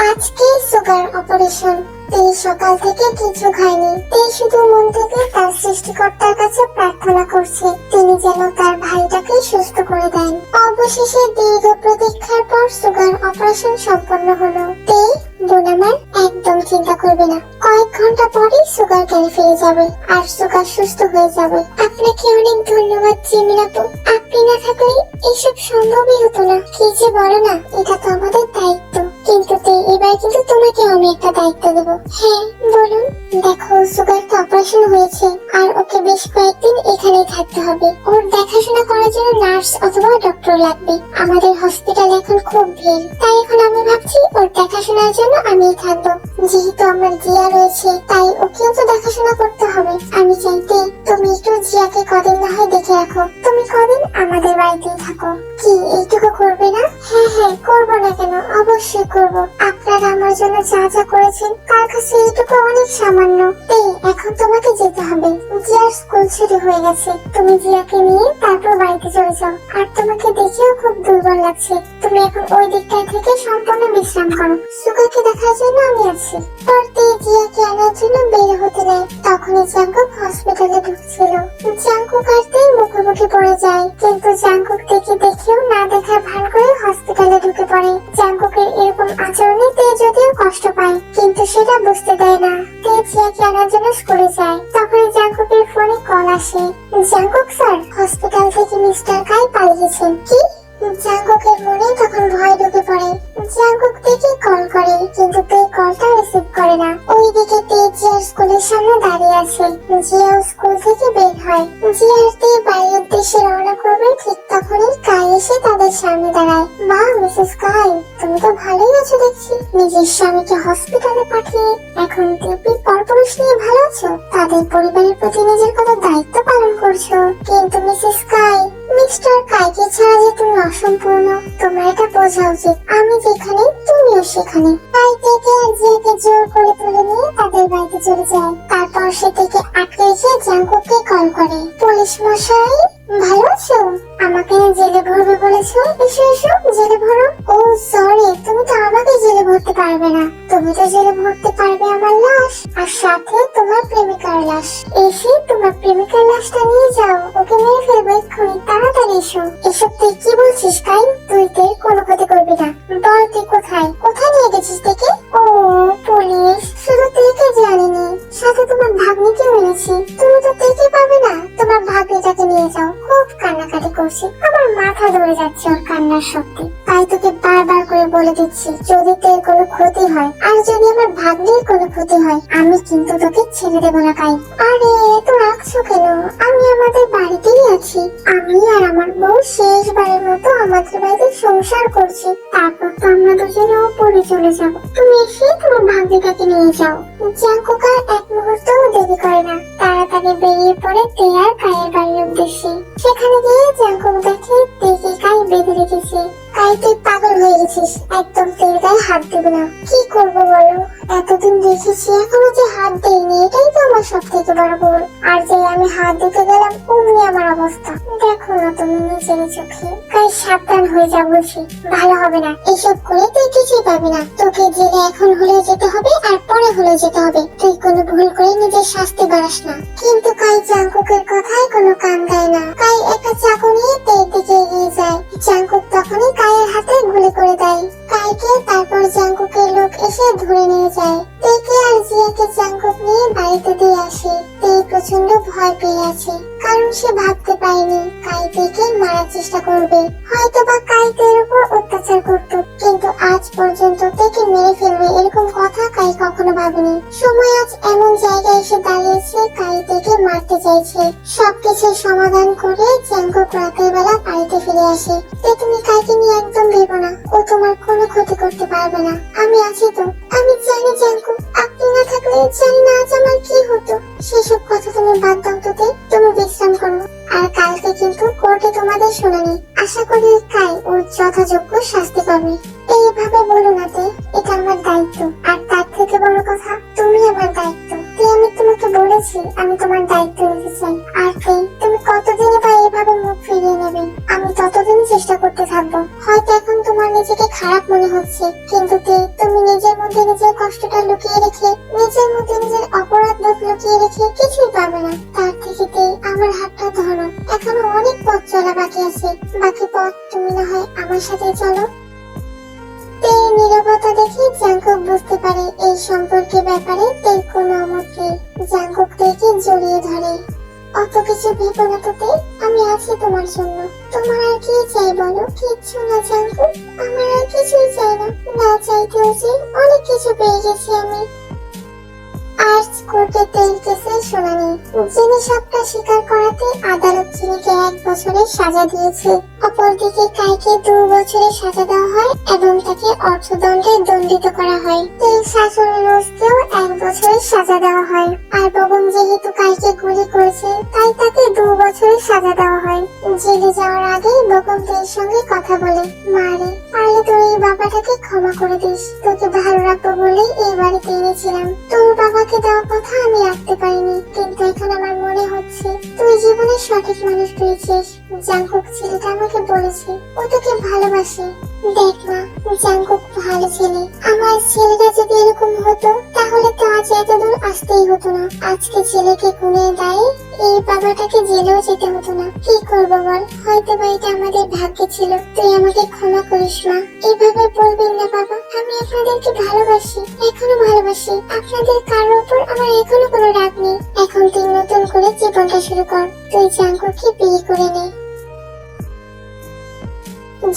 আজকে সুগার অপারেশন। এই সকাল থেকে কিছু খায়নি। এই শুধু মন থেকে তার সৃষ্টিকর্তার কাছে প্রার্থনা করছে তিনি যেন তার ভাইটাকে সুস্থ করে দেন। অবশেষে দীর্ঘ প্রতীক্ষার পর সুগার অপারেশন সম্পন্ন হলো। বোন আমার একদম চিন্তা করবে না, কয়েক ঘন্টা পরেই সুগার জ্ঞান ফিরে যাবে আর সুগার সুস্থ হয়ে যাবে। আপনাকে অনেক ধন্যবাদ জিমিন আপু, আপনি না থাকলে এসব সম্ভবই হতো না। কি যে বলো না, এটা তো আমাদের দায়িত্ব। কিন্তু এবার কিন্তু তোমাকে আমি একটা দায়িত্ব দেব। হ্যাঁ বলুন। দেখো সুগার তো অপারেশন হয়েছে আর ওকে বেশ কয়েকদিন এখানেই থাকতে হবে। ওর দেখাশোনা করার জন্য নার্স অথবা ডক্টর লাগবে। আমাদের হসপিটালে এখন খুব ভিড়, তাই এখন আমি ভাবছি ওর দেখাশোনার জন্য আমিই থাকবো। যেহেতু আমার জিয়া রয়েছে তাই ওকেও তো দেখাশোনা করতে হবে। আমি চাইতে তুমি একটু জিয়াকে কদিন না হয় দেখে রাখো। তুমি কদিন আমাদের বাড়িতেই থাকো। কি এইটুকু করবে না? হ্যাঁ হ্যাঁ, করবো না কেন, অবশ্যই করবো। আপনারা আমার জন্য যা যা করেছেন তার কাছে এইটুকু অনেক সামান্য। এখন তোমাকে যেতে হবে। জিয়ার স্কুল ছুটি হয়ে গেছে, তুমি জিয়াকে নিয়ে তারপর বাড়িতে চলে যাও। আর তোমাকে দেখেও খুব দুর্বল লাগছে, তুমি এখন ওই দিকটায় থেকে সম্পূর্ণ বিশ্রাম করো। সুগারকে দেখার জন্য আমি আছি। পরতে জিয়াকে আনার জন্য বের হতে নেয়, তখনই জাঙ্কুক হসপিটালে ঢুকছিল। জাঙ্কুক আসতেই মুখোমুখি পড়ে যায়, কিন্তু জাঙ্কুক দেখেও না দেখার ভান করে হসপিটালে ঢুকে পড়ে। জাঙ্কুকের এরকম আচরণে তে যদিও কষ্ট পায়, কিন্তু সেটা বুঝতে দেয় না। তে জিয়াকে আনার জন্য স্কুলে যায়, তখনই জাঙ্কুকের ফোনে কল আসে। জাঙ্কুক স্যার, হসপিটাল থেকে মিস্টার কাই পালিয়েছেন। কি? জাঙ্কুকের মনে তখন ভয় ঢুকে পড়ে। জাঙ্কুক তেকে কল করে, কিন্তু তে কলটা রিসিভ করে না। ওইদিকে তে জিয়ার স্কুলের সামনে দাঁড়িয়ে আছে। জিয়াও স্কুল থেকে বের হয়। জিয়ার তে বাড়ির উদ্দেশ্যে রওনা করবে, ঠিক তখনই কাই এসে তাদের সামনে দাঁড়ায়। মা, মিসেস কাই, তুমি তো ভালোই আছো দেখছি। নিজের স্বামীকে হসপিটালে পাঠিয়ে এখন দিব্যি পরপুরুষ নিয়ে ভালো আছো। তাদের পরিবারের প্রতি নিজের কত দায়িত্ব পালন করছো। কিন্তু মিসেস কাই, মিস্টার কাইকে ছাড়া যে তুমি অসম্পূর্ণ, তোমার এটা বোঝা উচিত। আমি যেখানে তুমিও সেখানে। কাই থেকে আর জিয়াকে জোর করে তুলে নিয়ে তাদের বাড়িতে চলে যায়। তারপর সে থেকে আটকে রেখে জাঙ্কুককে কল করে। পুলিশ মশাই, ভালো আছো? আমাকে জেলে ভরবে বলেছো, এসো এসো জেলে ভরো। ও সরি, তুমি তো আমাকে জেলে ভরতে পারবে না। তুমি তো জেলে ভরতে পারবে আমার লাশ আর সাথে তোমার প্রেমিকার লাশ। এসে তোমার প্রেমিকার লাশটা নিয়ে যাও, ওকে মেরে ফেলবো এক্ষুনি, তাড়াতাড়ি এসো। এসব তুই কি বলছিস কাই? তুই তো কোনো ক্ষতি করবি না। বল তুই কোথায় নিয়ে গেছিস থেকে? ও পুলিশ, শুধু তেকে জানিনি, সাথে তোমার ভাগ্নিকে মেরেছি। তুমি তো তেকে পাবে না, তোমার ভাগ্নিটাকে নিয়ে যাও। খুব কান্নাকাটি করছি, আমার মাথা ধরে যাচ্ছে ওর কান্নার শব্দে। তাই তোকে বারবার করে বলে দিচ্ছি, যদি তোর কোনো ক্ষতি হয় আর যদি আমার ভাগ্নির কোনো ক্ষতি হয়, আমি কিন্তু তোকে ছেড়ে দেবো না কাই। আরে এত রাখছো কেন? আমি আমাদের বাড়িতেই আছি। আমি আর আমার বউ শেষবারের মতো আমাদের বাড়িতে সংসার করছি, তারপর তো আমরা দুজনে ওপরে চলে যাবো। তুমি এসে তোমার ভাগ্নিটাকে নিয়ে যাও। জাঙ্কুক আর এক মুহূর্তও দেরি করে না, তাড়াতাড়ি বেরিয়ে পড়ে তে আর কাইয়ের বাড়ির উদ্দেশ্যে। সেখানে গিয়ে জাঙ্কুক দেখে তেকে কাই বেঁধে রেখেছে। কাই, তুই পাগল হয়ে গেছিস, একদম তের গায়ে হাত দিবি না। কি করবো বলো, এতদিন দেখেছি এখনো যে হাত দেয়নি, এটাই তো আমার সব থেকে বড় ভুল। আর যে আমি হাত দিতে গেলাম অমনি আমার অবস্থা দেখো না তুমি নিজের চোখে। কাই, সাবধান হয়ে যা বলছি, ভালো হবে না। এসব করে তুই কিছুই পাবি না। তোকে জেলে এখন হলেও যেতে হবে আর পরে হলেও যেতে হবে। তুই কোনো ভুল করে নিজের শাস্তি বাড়াস না। কিন্তু কাই জাঙ্কুকের কথায় কোনো কান দেয় না। কাই একটা চাকু নিয়ে তের দিকে এগিয়ে যায়। জাঙ্কুক তখনই কাইয়ের হাতে গুলি করে দেয় কাইকে। তারপর জাঙ্কুকের লোক এসে ধরে নিয়ে যায়। তেকে আর জিয়াকে জাঙ্কুক নিয়ে বাড়িতে দিয়ে আসে। তে প্রচন্ড ভয় পেয়ে আছে, কারণ সে ভাবতে পারেনি কাই তেকে মারার চেষ্টা করবে, হয়তো বা কাই তের উপর অত্যাচার করত। কিন্তু আজ পর্যন্ত তেকে মেরে ফেলবে এরকম কথা কাই কখনো ভাবেনি। সময় আজ এমন জায়গায় এসে দাঁড়িয়েছে, কাই তেকে মারতে চাইছে। সবকিছুর সমাধান করে জাঙ্কুক রাতের বেলা বাড়িতে ফিরে আসে। তুমি কাইকে নিয়ে একদম ভেবো না, ও তোমার কোনো ক্ষতি করতে পারবে না। আমি আছি তো। আমি জানি জাঙ্কুক, আপনি না থাকলে জানি না আজ আমার কি হতো। সেসব কথা তুমি বাদ দাও তো, তুমি বিশ্রাম করো। আর কালকে কিন্তু কোর্টে তোমাদের শুনানি, আশা করি কাই ওর যথাযোগ্য শাস্তি পাবে। এইভাবে বলো না তে, এটা আমার দায়িত্ব। আর তার থেকে বড় কথা, তুমি আমার দায়িত্ব। আমি তোমাকে বলে বলেছি আমি তোমার দায়িত্ব নিতে চাই। আর তুমি কতদিনই বা এভাবে মুখ ফিরিয়ে নেবে? আমি ততদিন চেষ্টা করতে থাকবো। হয়তো এখন তোমার নিজেকে খারাপ মনে হচ্ছে, কিন্তু তুমি নিজের মধ্যে নিজের কষ্টটা লুকিয়ে রেখে, নিজের মধ্যে নিজের অপরাধ বোধ লুকিয়ে রেখে কিছুই পাবে না। তার থেকে আমার হাতটা ধরো। এখনো অনেক পথ চলা বাকি আছে। বাকি পথ তুমি না হয় আমার সাথে চলো। নীরবতা দেখে জাঙ্কুক বুঝতে পারে এই সম্পর্কের ব্যাপারে তের কোনো অমত নেই। জাঙ্কুক তেকে জড়িয়ে ধরে। অত কিছু ভেবো না তো, আমি আছি তোমার জন্য। তোমার আর কি চাই বলো? কিচ্ছু না জাঙ্কুক, আমার আর কিছুই চাই না। না চাইতেও যে অনেক কিছু পেয়ে গেছি আমি। আর্টস কোর্টে তেল কেসের শুনানি। যিনি সবটা স্বীকার করাতে আদালত চিনিকে 1 বছরের সাজা দিয়েছে। অপরদিকে কাইকে 2 বছরের সাজা দেওয়া হয় এবং তাকে অর্থদণ্ডে দণ্ডিত করা হয়। তেল শাশুড়ি রোজকেও 1 বছরের সাজা দেওয়া হয়। আর বগন যেহেতু কাইকে গুলি করেছে, তাই তাকে 2 বছরের সাজা দেওয়া হয়। জেলে যাওয়ার আগেই বগন তের সঙ্গে কথা বলে, মারে পারলে তোর এই বাবাটাকে ক্ষমা করে দিস। তোকে ভালো রাখবো বলেই এই বাড়িতে এনেছিলাম। তোর বাবাকে দেওয়া কথা আমি রাখতে পারিনি, কিন্তু এখন আমার মনে হচ্ছে তুই জীবনের সঠিক মানুষ পেয়েছিস। জাঙ্কুক ছেলেটা আমাকে বলেছে ও তোকে ভালোবাসে। দেখ মা, জাঙ্কুক ভালো ছেলে। আমার ছেলেটা যদি এরকম হতো তাহলে তো আজ এত দূর আসতেই হতো না। আজকে ছেলেকে খুনের দায়ে এই বাবাটাকে জেলেও যেতে হতো না। কি করবো বল? হয়তো বা এটা আমাদের ভাগ্যে ছিল। তুই আমাকে ক্ষমা করিস মা। এভাবে বলবেন না বাবা, আমি আপনাদেরকে ভালোবাসি, এখনো ভালোবাসি। আপনাদের কারোর উপর আমার এখনো কোনো রাগ নেই। এখন তুই নতুন করে জীবনটা শুরু কর। তুই জাঙ্কুককে বিয়ে করে নে।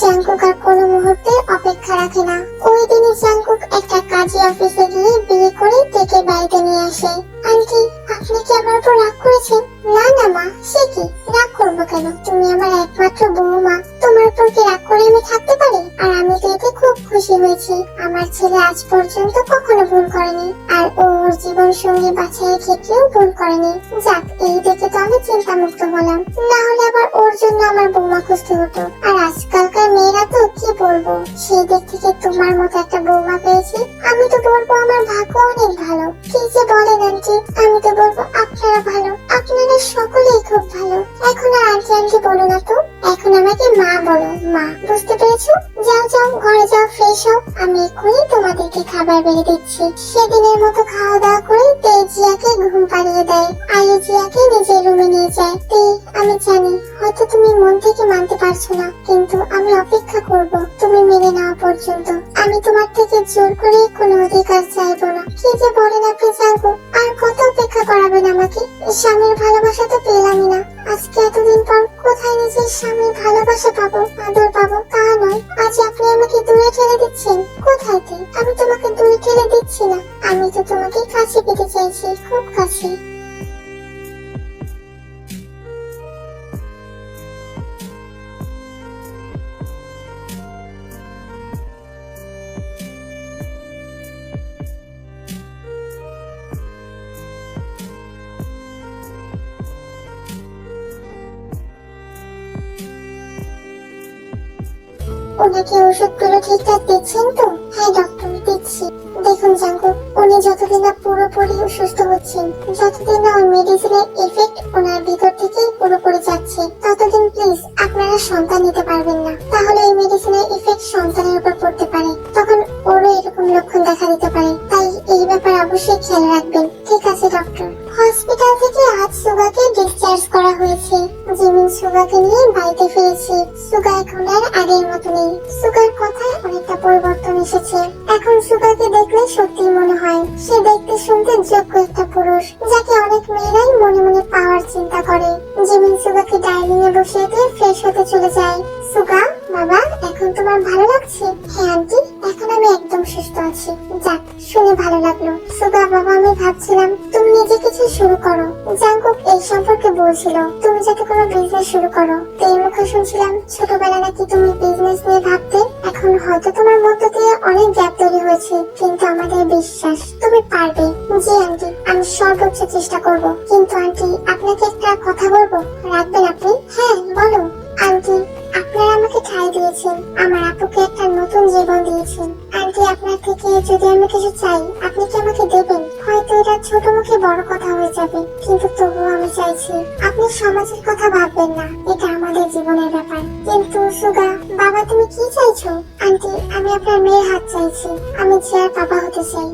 জাঙ্কুক আর কোনো মুহূর্তে অপেক্ষা রাখে না। ওই দিনই জাঙ্কুক একটা কাজী অফিসে গিয়ে বিয়ে করে তেকে বাড়িতে নিয়ে আসে। আন্টি, আপনি কি আমার উপর রাগ করেছেন? না না মা, সে কি, রাগ করবো কেন? তুমি আমার একমাত্র বৌমা, তোমার উপর কি রাগ করে আমি থাকতে পারি? আর আমি তো এতে খুব খুশি হয়েছি। আমার ছেলে আজ পর্যন্ত কখনো ভুল করেনি, আর ওর জীবন সঙ্গী বাছাইয়ের ক্ষেত্রেও ভুল করেনি। যাক, এই দেখে তো আমি চিন্তা মুক্ত হলাম। না হলে আবার ওর জন্য আমার বৌমা খুঁজতে হতো। আর আজকালকার মেয়েরা তো কি বলবো, সেই দিক থেকে তোমার মতো একটা বৌমা পেয়েছি। আমি তো বলবো আমার ভাগ্য অনেক ভালো। কি যে বলেন আন্টি, আমি তো বলবো আপনারা ভালো, আপনারা সকলেই খুব ভালো। এখন আর আন্টি আন্টি বলো না তো, এখন আমাকে মা বলো। মা, বুঝতে পেরেছো? যাও যাও, ঘরে যাও, ফ্রেশ হও। আমি এক্ষুনি তোমাদেরকে খাবার বেড়ে দিচ্ছি। সেদিনের মতো খাওয়া দাওয়া করে জিয়াকে ঘুম পাড়িয়ে দেয়। আয়ু জিয়াকে নিজের রুমে নিয়ে যায়। আমি জানি হয়তো তুমি মন থেকে মানতে পারছো না, কিন্তু আমি অপেক্ষা করব তুমি মেনে নেওয়া পর্যন্ত। আমি তোমার থেকে জোর করে কোনো অধিকার চাইবো না। কি যে বলেন আপনি, জানবো আর কত অপেক্ষা করাবেন আমাকে? স্বামীর ভালোবাসা তো পেলামই না। আজকে এতদিন পর কোথায় নিজের স্বামীর ভালোবাসা পাবো, আদর পাবো? তা নয়, আজ আপনি আমাকে দূরে ঠেলে দিচ্ছেন। কোথায়? আমি তোমাকে দূরে ঠেলে দিচ্ছি না, আমি তো তোমাকে কাছে পেতে চাইছি, খুব কাছে। ওনাকে ওষুধগুলো ঠিকঠাক দিচ্ছেন তো? হ্যাঁ ডক্টর, দিচ্ছি। দেখুন জাঙ্কুক, উনি যতদিন না পুরোপুরি সুস্থ হচ্ছেন, যতদিন না ওই মেডিসিনের এফেক্ট ওনার ভিতর থেকে পুরোপুরি যাচ্ছে, ততদিন প্লিজ আপনারা সন্তান নিতে পারবেন না। তাহলে এই মেডিসিনের এফেক্ট সন্তানের উপর পড়তে পারে, তখন ওরও এরকম লক্ষণ দেখা দিতে পারে। তাই এই ব্যাপারে অবশ্যই খেয়াল রাখবেন। ঠিক আছে ডক্টর। হসপিটাল থেকে আজ সুগাকে ডিসচার্জ করা হয়েছে। জিমিন সুগাকে নিয়ে বাড়িতে ফিরেছে। সুগা এখন আর আগের মতো নেই। সুগার কথায় অনেকটা পরিবর্তন এসেছে। এখন সুগাকে দেখলে সত্যি মনে হয় সে দেখতে শুনতে যোগ্য একটা পুরুষ, যাকে অনেক মেয়েরাই মনে মনে পাওয়ার চিন্তা করে। জিমিন সুগাকে ডাইনিং এ বসিয়ে দিয়ে ফ্রেশ হতে চলে যায়। সুগা, বাবা, এখন তোমার ভালো লাগছে? হ্যাঁ আন্টি, এখন আমি একদম সুস্থ আছি। যাক, শুনে ভালো লাগলো। সুগা বাবা, আমি ভাবছিলাম তুমি নিজে কিছু শুরু করো। জাঙ্কুক এই সম্পর্কে বলছিল তুমি যাতে কোনো বিজনেস শুরু করো। তো এই মুখে শুনছিলাম ছোটবেলা নাকি তুমি বিজনেস নিয়ে ভাবতে। এখন হয়তো তোমার মধ্য দিয়ে অনেক গ্যাপ তৈরি হয়েছে, কিন্তু আমাদের বিশ্বাস তুমি পারবে। জি আন্টি, আমি সর্বোচ্চ চেষ্টা করব। কিন্তু আন্টি, আপনাকে একটা কথা বলবো, রাখবেন আপনি? হ্যাঁ বলো। আন্টি, আপনারা আমাকে ঠাঁই দিয়েছেন, আমার আপুকে একটা নতুন জীবন দিয়েছেন। আন্টি, আপনার থেকে যদি আমি কিছু চাই, আপনি কি আমাকে দেবেন? হয়তো এটা ছোট মুখে বড় কথা হয়ে যাবে, কিন্তু তবুও আমি চাইছি আপনি সমাজের কথা ভাববেন না, এটা আমাদের জীবনের ব্যাপার। কিন্তু সুগা, বাবা তুমি কি চাইছো? আন্টি, আমি আপনার মেয়ের হাত চাইছি, আমি জিয়ার বাবা হতে চাই।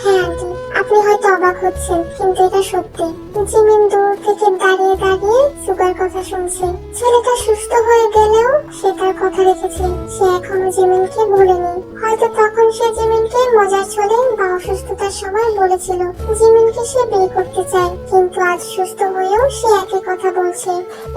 হ্যাঁ আন্টি, আপনি হয়তো অবাক হচ্ছেন, কিন্তু এটা সত্যি। জিমিন দূর থেকে দাঁড়িয়ে দাঁড়িয়ে সুগার কথা শুনছে। ছেলেটা সুস্থ হয়ে গেলেও সে তার কথা রেখেছে, সে এখনো জিমিনকে ভুলেনি। হয়তো তখন সে জিমিনকে মজার ছলে বা অসুস্থতার সময় বলেছিল জিমিনকে সে বিয়ে করতে চায়, কিন্তু আজ সুস্থ হয়েও সে একই কথা বলছে।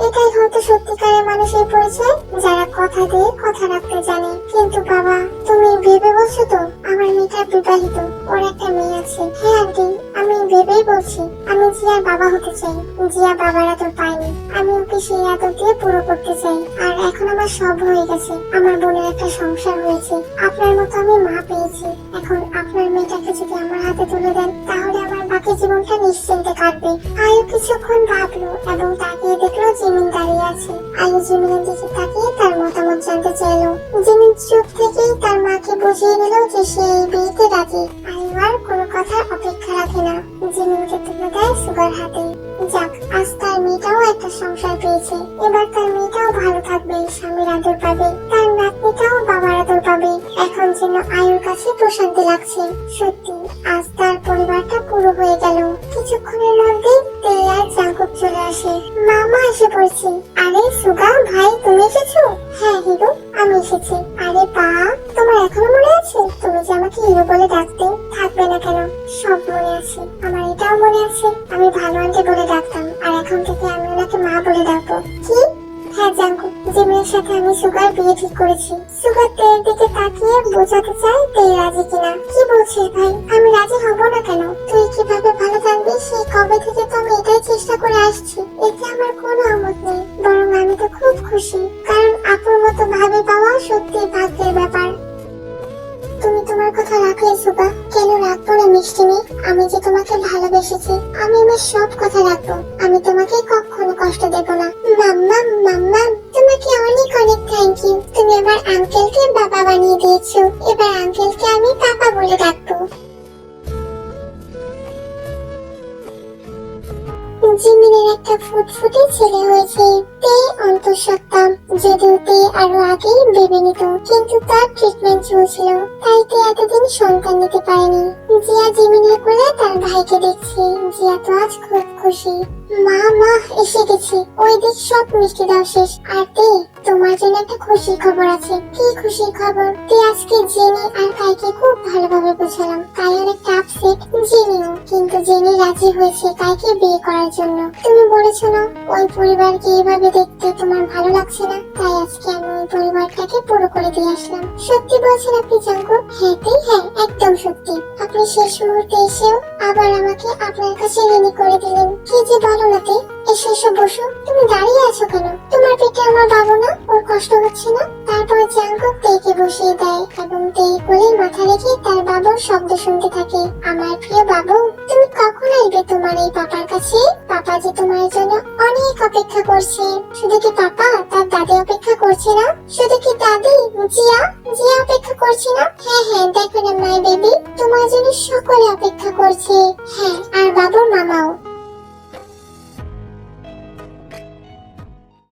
এটাই হয়তো সত্যিকারের মানুষের পরিচয়, যারা কথা দিয়ে কথা রাখতে জানে। কিন্তু বাবা, তুমি ভেবে বলছো তো আমার মেয়েটা বিবাহিত, ওর একটা মেয়ে আছে? হ্যাঁ আন্টি, আমি ভেবেই বলছি আমি জিয়ার বাবা হতে চাই। জিয়া বাবার আদর পাইনি, আমি ওকে সেই আদর দিয়ে পুরো করতে চাই। আর এখন আমার সব হয়ে গেছে, আমার বোনের একটা সংসার হয়েছে, আপনার মতো আমি মা পেয়েছি। এখন আপনার মেয়েটাকে যদি আমার হাতে তুলে দেন, তাহলে আমার বাকি জীবনটা নিশ্চিন্তে কাটবে। আয়ু কিছুক্ষণ ভাবলো এবং তাকিয়ে দেখলো জিমিন দাঁড়িয়ে আছে। আয়ু জিমিনের দিকে তাকিয়ে তার মতামত জানতে চাইলো। জিমিন চুপ থেকেই তার মাকে বুঝিয়ে নিল যে সে এই বিয়েতে রাজি। আয়ু আর কোনো কথার অপেক্ষা রাখে না, জিমিনকে তুলে দেয় সুগার হাতে। যাক, আজ তার মেয়েটাও একটা সংসার পেয়েছে, এবার তার মেয়েটাও ভালো থাকবে, স্বামীর আদর পাবে, তার নাতনিটাও বাবার আদর পাবে। এখন যেন আয়ুর কাছে প্রশান্তি লাগছে। সত্যি আজ তার পরিবারটা পুরো হয়ে গেল। কিছুক্ষণের মধ্যে তেই আর জাঙ্কুক চলে আসে। মামা এসে পড়ছি। আরে সুগা ভাই, তুমি এসেছো? হ্যাঁ হিরো, আমি এসেছি। আরে বা, তোমার এখনো মনে আছে তুমি যে আমাকে হিরো বলে ডাকতে? থাকবে না কেন, সব মনে আছে। আমার এটাও মনে আছে আমি ভালো আন্টি বলে ডাকতাম, আর এখন থেকে আমি ওনাকে মা বলে ডাকবো। কি? হ্যাঁ জাঙ্কুক, যে মেয়ের সাথে আমি সুগার বিয়ে ঠিক করেছি। সুগার তেয়ের দিকে তাকিয়ে বোঝাতে চাই তেই রাজি কিনা। কি বলছিস ভাই, আমি রাজি হব না কেন? তুই কিভাবে ভালো থাকবি সেই কবে থেকে তো আমি এটাই চেষ্টা করে আসছি, এতে আমার কোনো আমত নেই। বরং আমি তো খুব খুশি, কারণ আপুর মতো ভাবে পাওয়া সত্যি ভাগ্যের ব্যাপার। তুমি তোমার কথা রাখলে সুগা। কেন রাখবো না মিষ্টি মেয়ে, আমি যে তোমাকে ভালোবেসেছি, আমি আমার সব কথা রাখবো। আমি তোমাকে কখনো কষ্ট দেব না। মাম্মা মাম্মা, তোমাকে অনেক অনেক থ্যাংক ইউ। তুমি আমার আঙ্কেলকে বাবা বানিয়ে দিয়েছো, এবার আঙ্কেলকে আমি পাপা বলে ডাকবো। জিমিনের একটা ফুটফুটে ছেলে হয়েছে, তে অন্তঃসত্ত্বা। যদিও তে আরো আগে ভেবে নিত, কিন্তু তার ট্রিটমেন্ট চলছিল, তাই তে এতদিন সন্তান নিতে পারেনি। জিয়া জিমিনের কোলে তার ভাইকে দেখছে, জিয়া তো আজ খুব খুশি। মা মা, এসে গেছি, ওই দিক সব মিষ্টি দাও শেষ। আর তে, তোমার জন্য একটা খুশির খবর আছে। কি খুশির খবর? তে আজকে জেনি আর কাইকে খুব ভালোভাবে বোঝালাম, কাই অনেকটা আপসেট, জেনিও। কিন্তু জেনি রাজি হয়েছে কাইকে বিয়ে করার জন্য। তুমি বলেছো না ওই পরিবারকে এভাবে দেখতে তোমার ভালো লাগছে না, তাই আজকে আমি ওই পরিবারটাকে পুরো করে দিয়ে আসলাম। সত্যি বলছেন আপনি জাঙ্কুক? হ্যাঁ তে, হ্যাঁ একদম সত্যি। আপনি শেষ মুহূর্তে এসেও আবার আমাকে আপনার কাছে ঋণী করে দিলেন। কি যে বলো না তে, এসে এসে বসো। তুমি দাঁড়িয়ে আছো কেন? তোমার পেটে আমার বাবু না, ওর কষ্ট হচ্ছে না? তারপর জাঙ্কুক তেকে বসিয়ে দেয় এবং তেই কোলে মাথা রেখে তার বাবুর শব্দ শুনতে থাকে। আমার প্রিয় বাবু, তুমি কখন আসবে তোমার এই পাপার কাছে? পাপা যে তোমার জন্য অনেক অপেক্ষা করছে। শুধু কি পাপা, তার দাদি অপেক্ষা করছে না? শুধু কি দাদি, জিয়া জিয়া অপেক্ষা করছে না? হ্যাঁ হ্যাঁ, দেখো না মাই বেবি, তোমার জন্য সকলে অপেক্ষা করছে। হ্যাঁ, আর বাবুর মামাও।